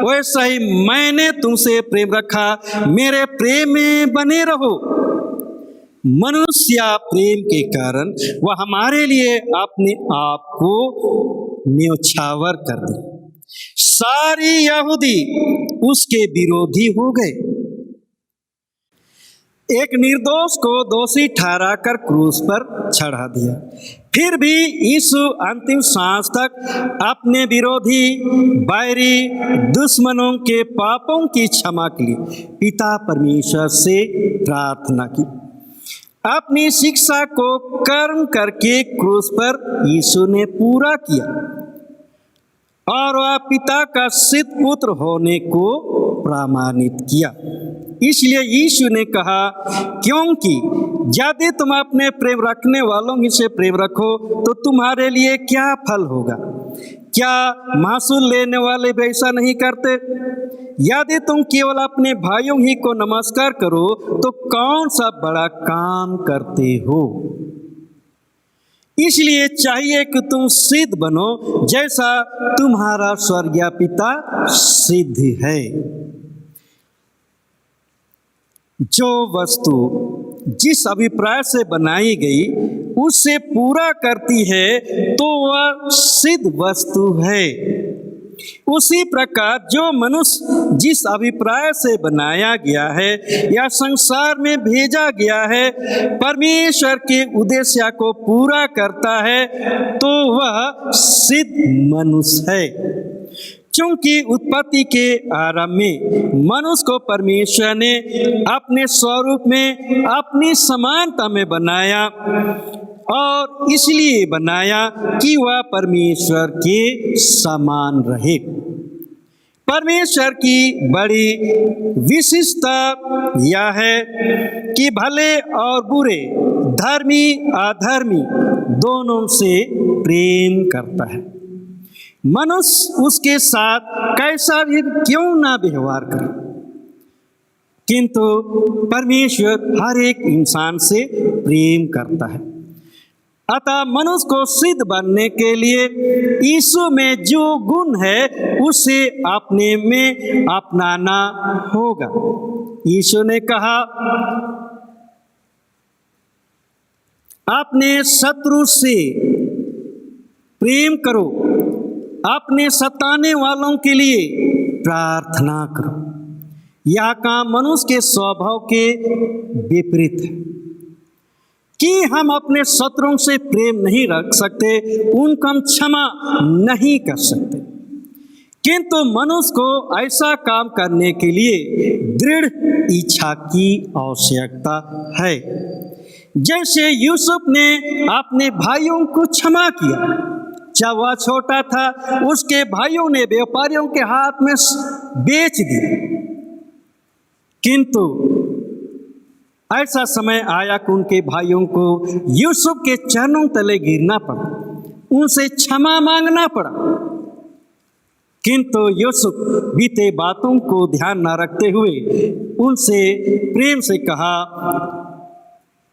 वैसा ही मैंने तुमसे प्रेम रखा, मेरे प्रेम में बने रहो। मनुष्य प्रेम के कारण वह हमारे लिए अपने आप को न्योछावर कर दी। सारी यहूदी उसके विरोधी हो गए। एक निर्दोष को दोषी ठहराकर क्रूस पर चढ़ा दिया। फिर भी यीशु अंतिम सांस तक अपने विरोधी, बैरी, दुश्मनों के पापों की क्षमा के लिए पिता परमेश्वर से प्रार्थना की। अपनी शिक्षा को कर्म करके क्रूस पर यीशु ने पूरा किया और वह पिता का सिद्ध पुत्र होने को प्रमाणित किया। इसलिए यीशु ने कहा, क्योंकि यदि तुम अपने प्रेम रखने वालों ही से प्रेम रखो तो तुम्हारे लिए क्या फल होगा? क्या महसूल लेने वाले भी ऐसा नहीं करते? यदि तुम केवल अपने भाइयों ही को नमस्कार करो तो कौन सा बड़ा काम करते हो? इसलिए चाहिए कि तुम सिद्ध बनो जैसा तुम्हारा स्वर्गीय पिता सिद्ध है। जो वस्तु जिस अभिप्राय से बनाई गई उससे पूरा करती है तो वह सिद्ध वस्तु है। उसी प्रकार जो मनुष्य जिस अभिप्राय से बनाया गया है या संसार में भेजा गया है परमेश्वर के उद्देश्य को पूरा करता है तो वह सिद्ध मनुष्य है। क्योंकि उत्पत्ति के आरंभ में मनुष्य को परमेश्वर ने अपने स्वरूप में अपनी समानता में बनाया और इसलिए बनाया कि वह परमेश्वर के समान रहे। परमेश्वर की बड़ी विशिष्टता यह है कि भले और बुरे, धर्मी अधर्मी दोनों से प्रेम करता है। मनुष्य उसके साथ कैसा भी क्यों ना व्यवहार करे, किंतु परमेश्वर हर एक इंसान से प्रेम करता है। अतः मनुष्य को सिद्ध बनने के लिए यीशु में जो गुण है उसे अपने में अपनाना होगा। यीशु ने कहा, अपने शत्रु से प्रेम करो, अपने सताने वालों के लिए प्रार्थना करो। यह काम मनुष्य के स्वभाव के विपरीत है कि हम अपने शत्रुओं से प्रेम नहीं रख सकते, उनको हम क्षमा नहीं कर सकते, किंतु मनुष्य को ऐसा काम करने के लिए दृढ़ इच्छा की आवश्यकता है। जैसे यूसुफ ने अपने भाइयों को क्षमा किया, जब वह छोटा था उसके भाइयों ने व्यापारियों के हाथ में बेच दी, किंतु ऐसा समय आया कि उनके भाइयों को यूसुफ के चरणों तले गिरना पड़ा, उनसे क्षमा मांगना पड़ा। किंतु यूसुफ बीते बातों को ध्यान न रखते हुए उनसे प्रेम से कहा,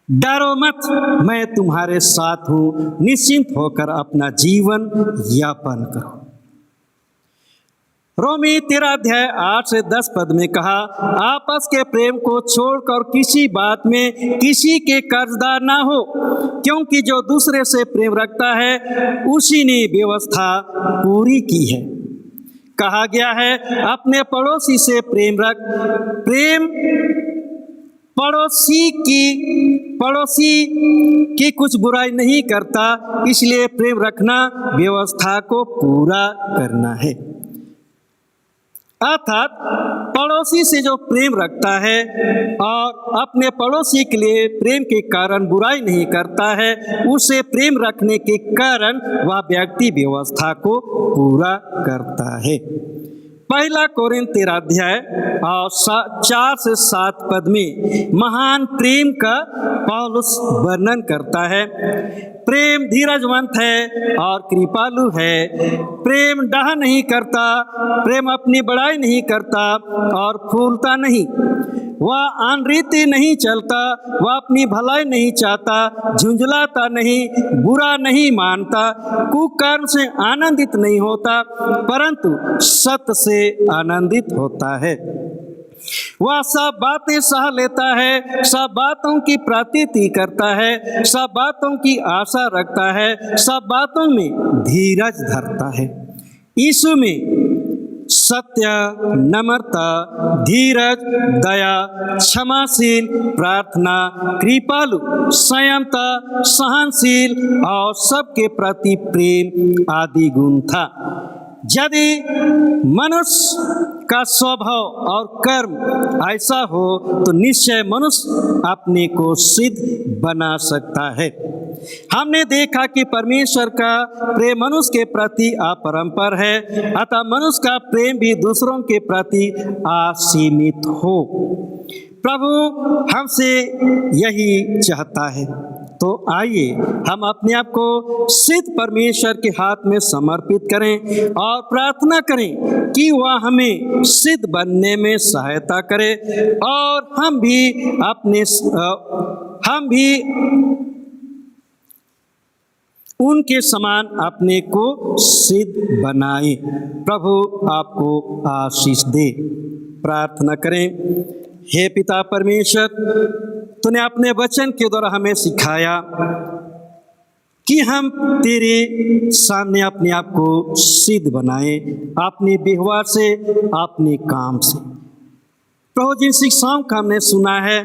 डरो मत, मैं तुम्हारे साथ हूँ, निश्चिंत होकर अपना जीवन यापन करो। रोमी 13 अध्याय 8 से 10 पद में कहा, आपस के प्रेम को छोड़कर किसी बात में किसी के कर्जदार ना हो, क्योंकि जो दूसरे से प्रेम रखता है उसी ने व्यवस्था पूरी की है। कहा गया है, अपने पड़ोसी से प्रेम रख। प्रेम पड़ोसी की कुछ बुराई नहीं करता, इसलिए प्रेम रखना व्यवस्था को पूरा करना है। अर्थात पड़ोसी से जो प्रेम रखता है और अपने पड़ोसी के लिए प्रेम के कारण बुराई नहीं करता है, उसे प्रेम रखने के कारण वह व्यक्ति व्यवस्था को पूरा करता है। पहला कोरिन्थ 13 अध्याय और 4 से 7 पद में महान प्रेम का पौलुस वर्णन करता है। प्रेम धीरजवंत है और कृपालु है। प्रेम डाह नहीं करता, प्रेम अपनी बड़ाई नहीं करता और फूलता नहीं। वह अनरीति नहीं चलता, वह अपनी भलाई नहीं चाहता, झुंझलाता नहीं, बुरा नहीं मानता, कुकर्म से आनंदित नहीं होता, परंतु सत्य से आनंदित होता है। वह सब बातें सह लेता है, सब बातों की प्रतीति करता है, सब बातों की आशा रखता है, सब बातों में धीरज धरता है। यीशु में सत्य, नम्रता, धीरज, दया, क्षमाशील, प्रार्थना, कृपालु, संयमता, सहनशील और सबके प्रति प्रेम आदि गुण था। यदि मनुष्य का स्वभाव और कर्म ऐसा हो तो निश्चय मनुष्य अपने को सिद्ध बना सकता है। हमने देखा कि परमेश्वर का प्रेम मनुष्य के प्रति अपरंपर है, अतः मनुष्य का प्रेम भी दूसरों के प्रति असीमित हो। प्रभु हमसे यही चाहता है। तो आइए हम अपने आप को सिद्ध परमेश्वर के हाथ में समर्पित करें और प्रार्थना करें कि वह हमें सिद्ध बनने में सहायता करे और हम भी उनके समान अपने को सिद्ध बनाए। प्रभु आपको आशीष दे। प्रार्थना करें। हे पिता परमेश्वर, तूने अपने वचन के द्वारा हमें सिखाया कि हम तेरे सामने अपने आप को सिद्ध बनाएं, अपने व्यवहार से, अपने काम से। प्रभु, जिन शिक्षाओं का हमने सुना है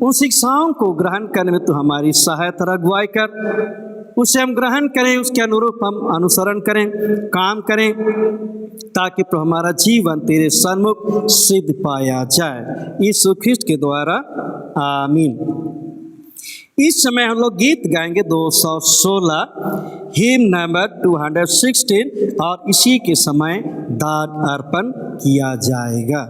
उन शिक्षाओं को ग्रहण करने में तो हमारी सहायता अगुवाई कर, उसे हम ग्रहण करें, उसके अनुरूप हम अनुसरण करें, काम करें, ताकि प्रभु हमारा जीवन तेरे सन्मुख सिद्ध पाया जाए। यीशु ख्रिस्ट के द्वारा आमीन। इस समय हम लोग गीत गाएंगे 216 हिम नंबर 216 और इसी के समय दान अर्पण किया जाएगा।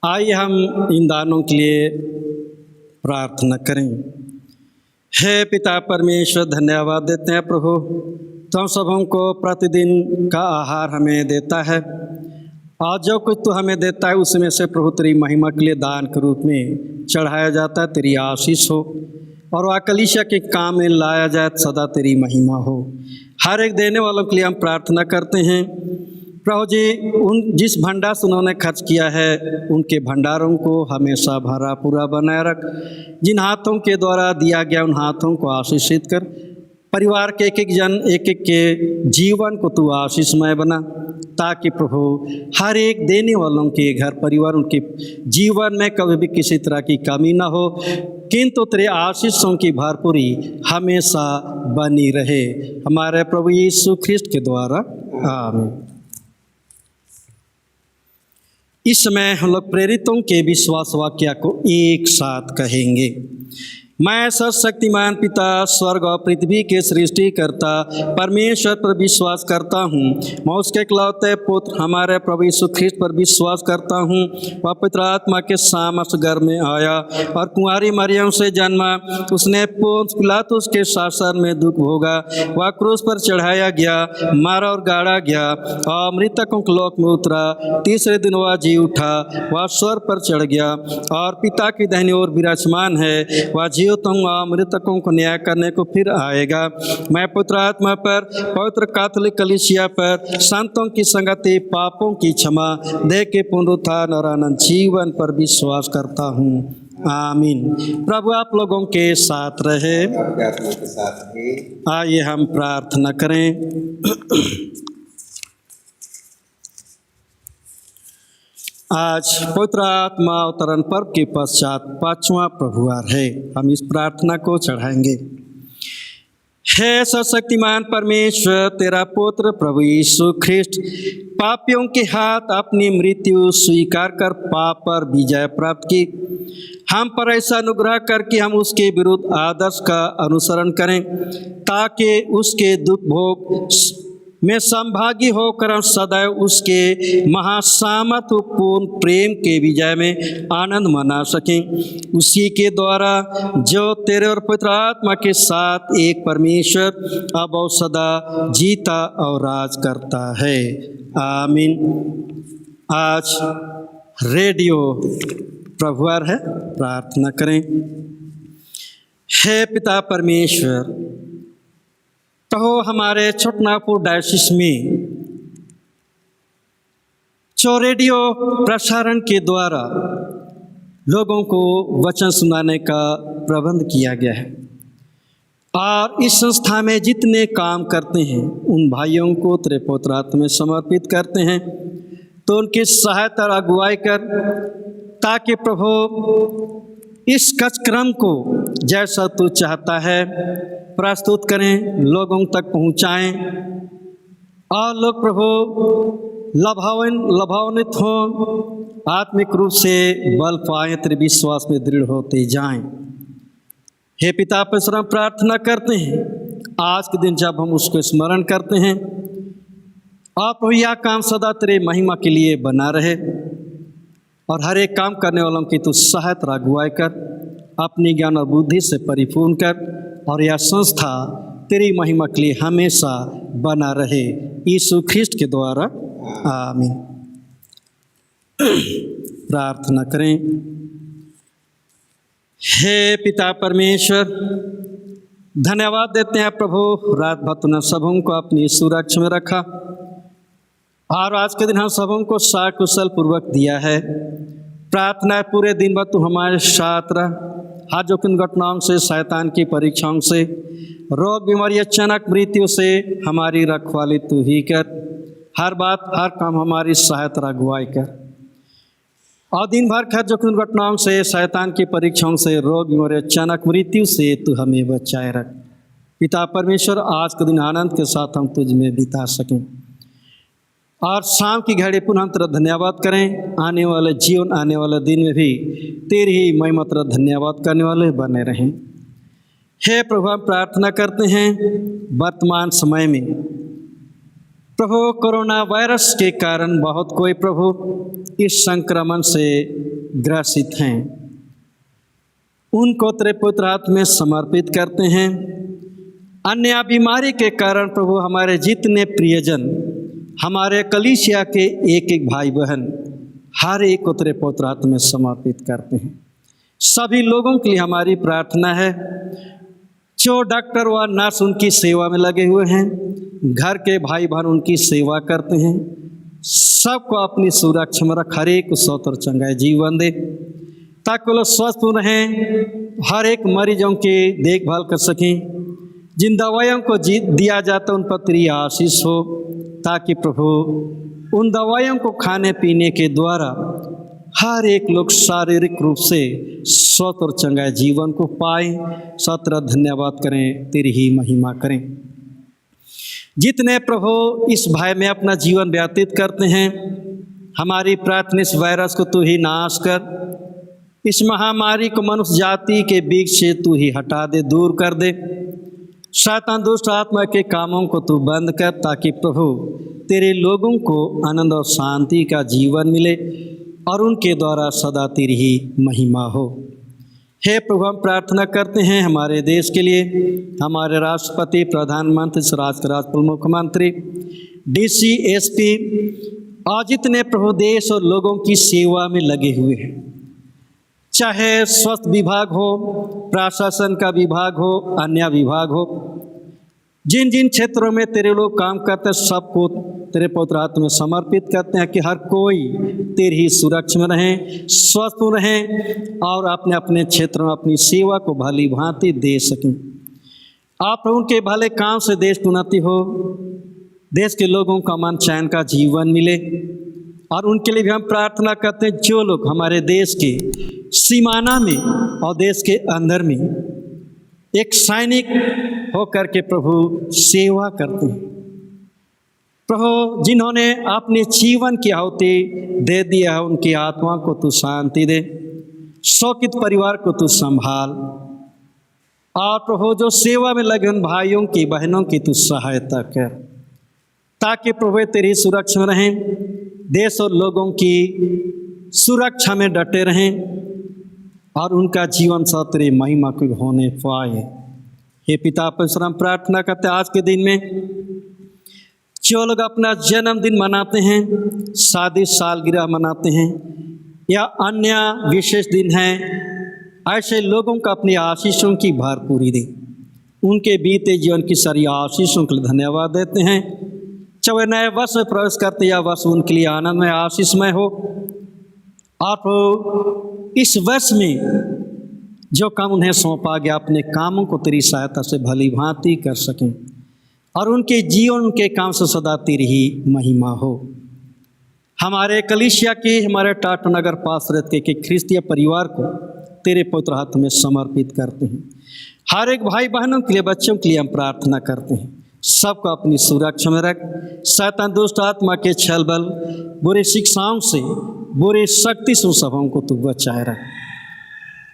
आइए हम इन दानों के लिए प्रार्थना करें। हे पिता परमेश्वर, धन्यवाद देते हैं प्रभु तो हम सबों को प्रतिदिन का आहार हमें देता है और जो कुछ तू हमें देता है उसमें से प्रभु तेरी महिमा के लिए दान के रूप में चढ़ाया जाता है। तेरी आशीष हो और वह कलीसिया के काम में लाया जाए, सदा तेरी महिमा हो। हर एक देने वालों के लिए हम प्रार्थना करते हैं प्रभु जी, उन जिस भंडार से उन्होंने खर्च किया है उनके भंडारों को हमेशा भरा पूरा बनाए रख। जिन हाथों के द्वारा दिया गया उन हाथों को आशीषित कर। परिवार के एक एक जन एक एक के जीवन को तू आशीषमय बना, ताकि प्रभु हर एक देने वालों के घर परिवार उनके जीवन में कभी भी किसी तरह की कमी ना हो, किंतु तेरे आशीषों की भरपूरी हमेशा बनी रहे। हमारे प्रभु यीशु ख्रिस्ट के द्वारा आमीन। इस समय हम लोग प्रेरितों के विश्वास वाक्य को एक साथ कहेंगे। मैं सर्वशक्तिमान पिता स्वर्ग और पृथ्वी के सृष्टिकर्ता परमेश्वर पर विश्वास करता हूँ। मैं उसके इकलौते पुत्र हमारे प्रभु यीशु ख्रिस्ट पर विश्वास करता हूँ। वह पवित्र आत्मा के सामर्थ गर्भ में आया और कुंवारी मरियम से जन्मा। उसने पोंस पिलातुस के शासन में दुख भोगा। वह क्रूस पर चढ़ाया गया, मारा और गाड़ा गया और मृतकों के लोक में उतरा। तीसरे दिन वह जी उठा। वह स्वर्ग पर चढ़ गया और पिता की दाहिनी ओर विराजमान है। वह मृतकों को न्याय करने को फिर आएगा। मैं पवित्र आत्मा पर, पवित्र कैथोलिक कलीसिया पर, संतों की संगति, पापों की क्षमा, देह के पुनरुत्थान और अनंत जीवन पर विश्वास करता हूँ। आमीन। प्रभु आप लोगों के साथ रहे, आपके आत्मा के साथ भी। आइए हम प्रार्थना करें। आज पवित्र आत्मा अवतरण पर्व के पश्चात 5वां प्रभुवार है। हम इस प्रार्थना को चढ़ाएंगे। हे सर्वशक्तिमान परमेश्वर, तेरा पुत्र प्रभु यीशु ख्रिस्ट पापियों के हाथ अपनी मृत्यु स्वीकार कर पाप पर विजय प्राप्त की। हम पर ऐसा अनुग्रह कर कि हम उसके विरुद्ध आदर्श का अनुसरण करें, ताकि उसके दुख भोग में संभागी होकर हम सदैव उसके महासामर्थ्यपूर्ण प्रेम के विजय में आनंद मना सकें। उसी के द्वारा जो तेरे और पवित्र आत्मा के साथ एक परमेश्वर अब और सदा जीता और राज करता है। आमीन। आज रेडियो प्रभुवार है, प्रार्थना करें। हे पिता परमेश्वर, तो हमारे छोटनागपुर डायसिस में जो रेडियो प्रसारण के द्वारा लोगों को वचन सुनाने का प्रबंध किया गया है और इस संस्था में जितने काम करते हैं उन भाइयों को तेरे पवित्र आत्मा में समर्पित करते हैं, तो उनकी सहायता और अगुवाई कर, ताकि प्रभु इस कार्यक्रम को जैसा तू चाहता है प्रस्तुत करें, लोगों तक पहुंचाएं और लोग प्रभु लाभान्वित हों, आत्मिक रूप से बल पाएं, तेरे विश्वास में दृढ़ होते जाएं। हे पिता परमेश्वर, हम प्रार्थना करते हैं आज के दिन जब हम उसको स्मरण करते हैं, आप प्रभु यह काम सदा तेरे महिमा के लिए बना रहे और हर एक काम करने वालों की तू सहायता अगुवाई कर, अपनी ज्ञान और बुद्धि से परिपूर्ण कर और यह संस्था तेरी महिमा के लिए हमेशा बना रहे। यीशु ख्रिस्ट के द्वारा आमीन। प्रार्थना करें। हे पिता परमेश्वर, धन्यवाद देते हैं प्रभु, रात भर तूने सबों को अपनी सुरक्षा में रखा और आज के दिन हम सबों को साकुशल पूर्वक दिया है। प्रार्थना है पूरे दिन भर तू हमारे साथ रह, हर जोखिम घटनाओं से, शैतान की परीक्षाओं से, रोग बीमारी, अचानक मृत्यु से हमारी रखवाली तू ही कर। हर बात हर काम हमारी सहायता अगुवाई कर और दिन भर खैर जोखिम घटनाओं से, शैतान की परीक्षाओं से, रोग बीमारी, अचानक मृत्यु से तू हमें बचाए रख। पिता परमेश्वर, आज के दिन आनंद के साथ हम तुझ में बिता सकें और शाम की घड़ी पुनः हम तेरा धन्यवाद करें। आने वाले जीवन, आने वाले दिन में भी तेरी ही महिमा तेरा धन्यवाद करने वाले बने रहें। हे प्रभु, हम प्रार्थना करते हैं वर्तमान समय में प्रभु कोरोना वायरस के कारण बहुत कोई प्रभु इस संक्रमण से ग्रसित हैं, उनको तेरे पवित्र हाथ में समर्पित करते हैं। अन्य बीमारी के कारण प्रभु हमारे जितने प्रियजन, हमारे कलीसिया के एक एक भाई बहन, हर एक को तेरे पवित्र हाथ में समर्पित करते हैं। सभी लोगों के लिए हमारी प्रार्थना है जो डॉक्टर व नर्स उनकी सेवा में लगे हुए हैं, घर के भाई बहन उनकी सेवा करते हैं, सबको अपनी सुरक्षा में रख, हर एक को स्वतंत्र चंगाई जीवन दे ताकि वो लोग स्वस्थ रहें, हर एक मरीजों की देखभाल कर सकें। जिन दवाइयों को दिया जाता है उन पर तेरी आशीष हो, ताकि प्रभु उन दवाइयों को खाने पीने के द्वारा हर एक लोग शारीरिक रूप से स्वस्थ और चंगाई जीवन को पाए। सत्र धन्यवाद करें, तेरी ही महिमा करें। जितने प्रभु इस भय में अपना जीवन व्यतीत करते हैं, हमारी प्रार्थना इस वायरस को तू ही नाश कर, इस महामारी को मनुष्य जाति के बीच से तू ही हटा दे, दूर कर दे। शैतान दुष्ट आत्मा के कामों को तू बंद कर, ताकि प्रभु तेरे लोगों को आनंद और शांति का जीवन मिले और उनके द्वारा सदा तेरी ही महिमा हो। हे प्रभु, हम प्रार्थना करते हैं हमारे देश के लिए, हमारे राष्ट्रपति, प्रधानमंत्री, राज्य के राज्यपाल, मुख्यमंत्री, डीसी, एसपी और जितने प्रभु देश और लोगों की सेवा में लगे हुए हैं, चाहे स्वास्थ्य विभाग हो, प्रशासन का विभाग हो, अन्य विभाग हो, जिन जिन क्षेत्रों में तेरे लोग काम करते हैं सबको तेरे पवित्र हाथ में समर्पित करते हैं कि हर कोई तेरी ही सुरक्षा में रहें, स्वस्थ रहें और अपने अपने क्षेत्रों में अपनी सेवा को भली भांति दे सकें। आप उनके भले काम से देश की उन्नति हो, देश के लोगों का मन चैन का जीवन मिले। और उनके लिए भी हम प्रार्थना करते हैं जो लोग हमारे देश के सीमाना में और देश के अंदर में एक सैनिक होकर के प्रभु सेवा करते हैं। प्रभु जिन्होंने अपने जीवन की आहुति दे दिया है, उनकी आत्मा को तू शांति दे, शोकित परिवार को तू संभाल। और प्रभु जो सेवा में लगे उन भाइयों की बहनों की तू सहायता कर, ताकि प्रभु तेरी सुरक्षा में रहें, देश और लोगों की सुरक्षा में डटे रहें और उनका जीवन साथ तेरी महिमा को होने पाए। हे पिता परमेश्वर, हम प्रार्थना करते हैं आज के दिन में जो लोग अपना जन्मदिन मनाते हैं, शादी सालगिरह मनाते हैं या अन्य विशेष दिन हैं, ऐसे लोगों को अपनी आशीषों की भरपूरी दे। उनके बीते जीवन की सारी आशीषों के लिए धन्यवाद देते हैं। चाहे नए वर्ष में प्रवेश करते या वर्ष उनके लिए आनंदमय आशीषमय हो। और इस वर्ष में जो काम उन्हें सौंपा गया, अपने कामों को तेरी सहायता से भली भांति कर सकें और उनके जीवन, उनके काम से सदा तेरी ही महिमा हो। हमारे कलीसिया के, हमारे टाटा नगर पास रहते के ख्रिस्तीय परिवार को तेरे पवित्र हाथ में समर्पित करते हैं। हर एक भाई बहनों के लिए, बच्चों के लिए हम प्रार्थना करते हैं, सबको अपनी सुरक्षा में रख। शैतान दुष्ट आत्मा के छल बल, बुरी शिक्षाओं से, बुरी शक्ति से सबों को तू बचाए रख।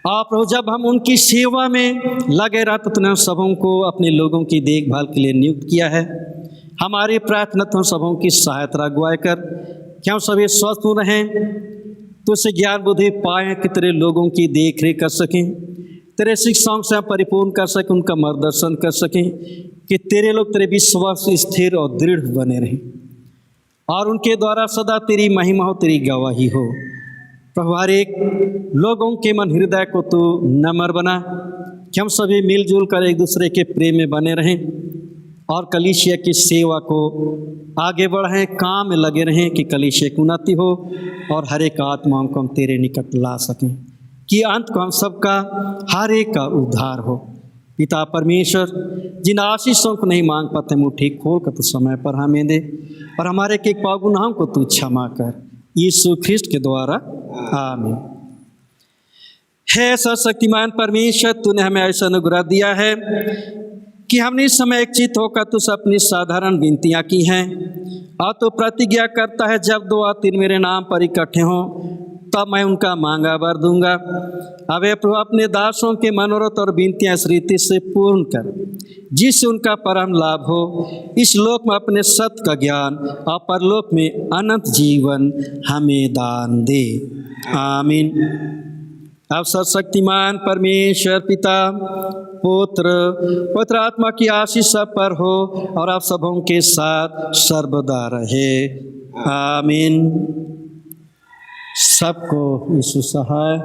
आप जब हम उनकी सेवा में लगे रहते तो सबों को अपने लोगों की देखभाल के लिए नियुक्त किया है। हमारी प्रार्थना तो सबों की सहायता अगुवाई कर कि हम सभी स्वस्थ रहें, तो उससे ज्ञान बुद्धि पाएँ कि तेरे लोगों की देख रेख कर सकें, तेरे शिक्षाओं से परिपूर्ण कर सकें, उनका मार्गदर्शन कर सकें कि तेरे लोग तेरे विश्वास स्थिर और दृढ़ बने रहें और उनके द्वारा सदा तेरी महिमा हो, तेरी गवाही हो। प्रभु हर एक लोगों के मन हृदय को तू नम्र बना कि हम सभी मिलजुल कर एक दूसरे के प्रेम में बने रहें और कलीसिया की सेवा को आगे बढ़ाएं, काम में लगे रहें कि कलीसिया की उन्नति हो और हर एक आत्माओं को हम तेरे निकट ला सकें, कि अंत को हम सबका, हर एक का उद्धार हो। पिता परमेश्वर, जिन आशीषों को नहीं मांग पाते मुट्ठी खोल कर तो समय पर हमें दे और हमारे एक पाप गुनाहों को तू क्षमा कर, यीशु ख्रिस्ट के द्वारा, आमीन। हे सर्वशक्तिमान परमेश्वर, तूने हमें ऐसा अनुग्रह दिया है कि हमने इस समय एक चित्त होकर तुझसे अपनी साधारण विनतियाँ की हैं और तो प्रतिज्ञा करता है जब 2 या 3 मेरे नाम पर इकट्ठे हों तब मैं उनका मांगा वर दूंगा। अब हे प्रभु, अपने दासों के मनोरथ और विनतियाँ इस रीति से पूर्ण कर जिससे उनका परम लाभ हो, इस लोक में अपने सत्य का ज्ञान और परलोक में अनंत जीवन हमें दान दे, आमीन। अब सर्वशक्तिमान परमेश्वर पिता, पुत्र पवित्र आत्मा की आशीष सब पर हो और आप सबों के साथ सर्वदा रहे। आमीन। सबको यीशु सहाय।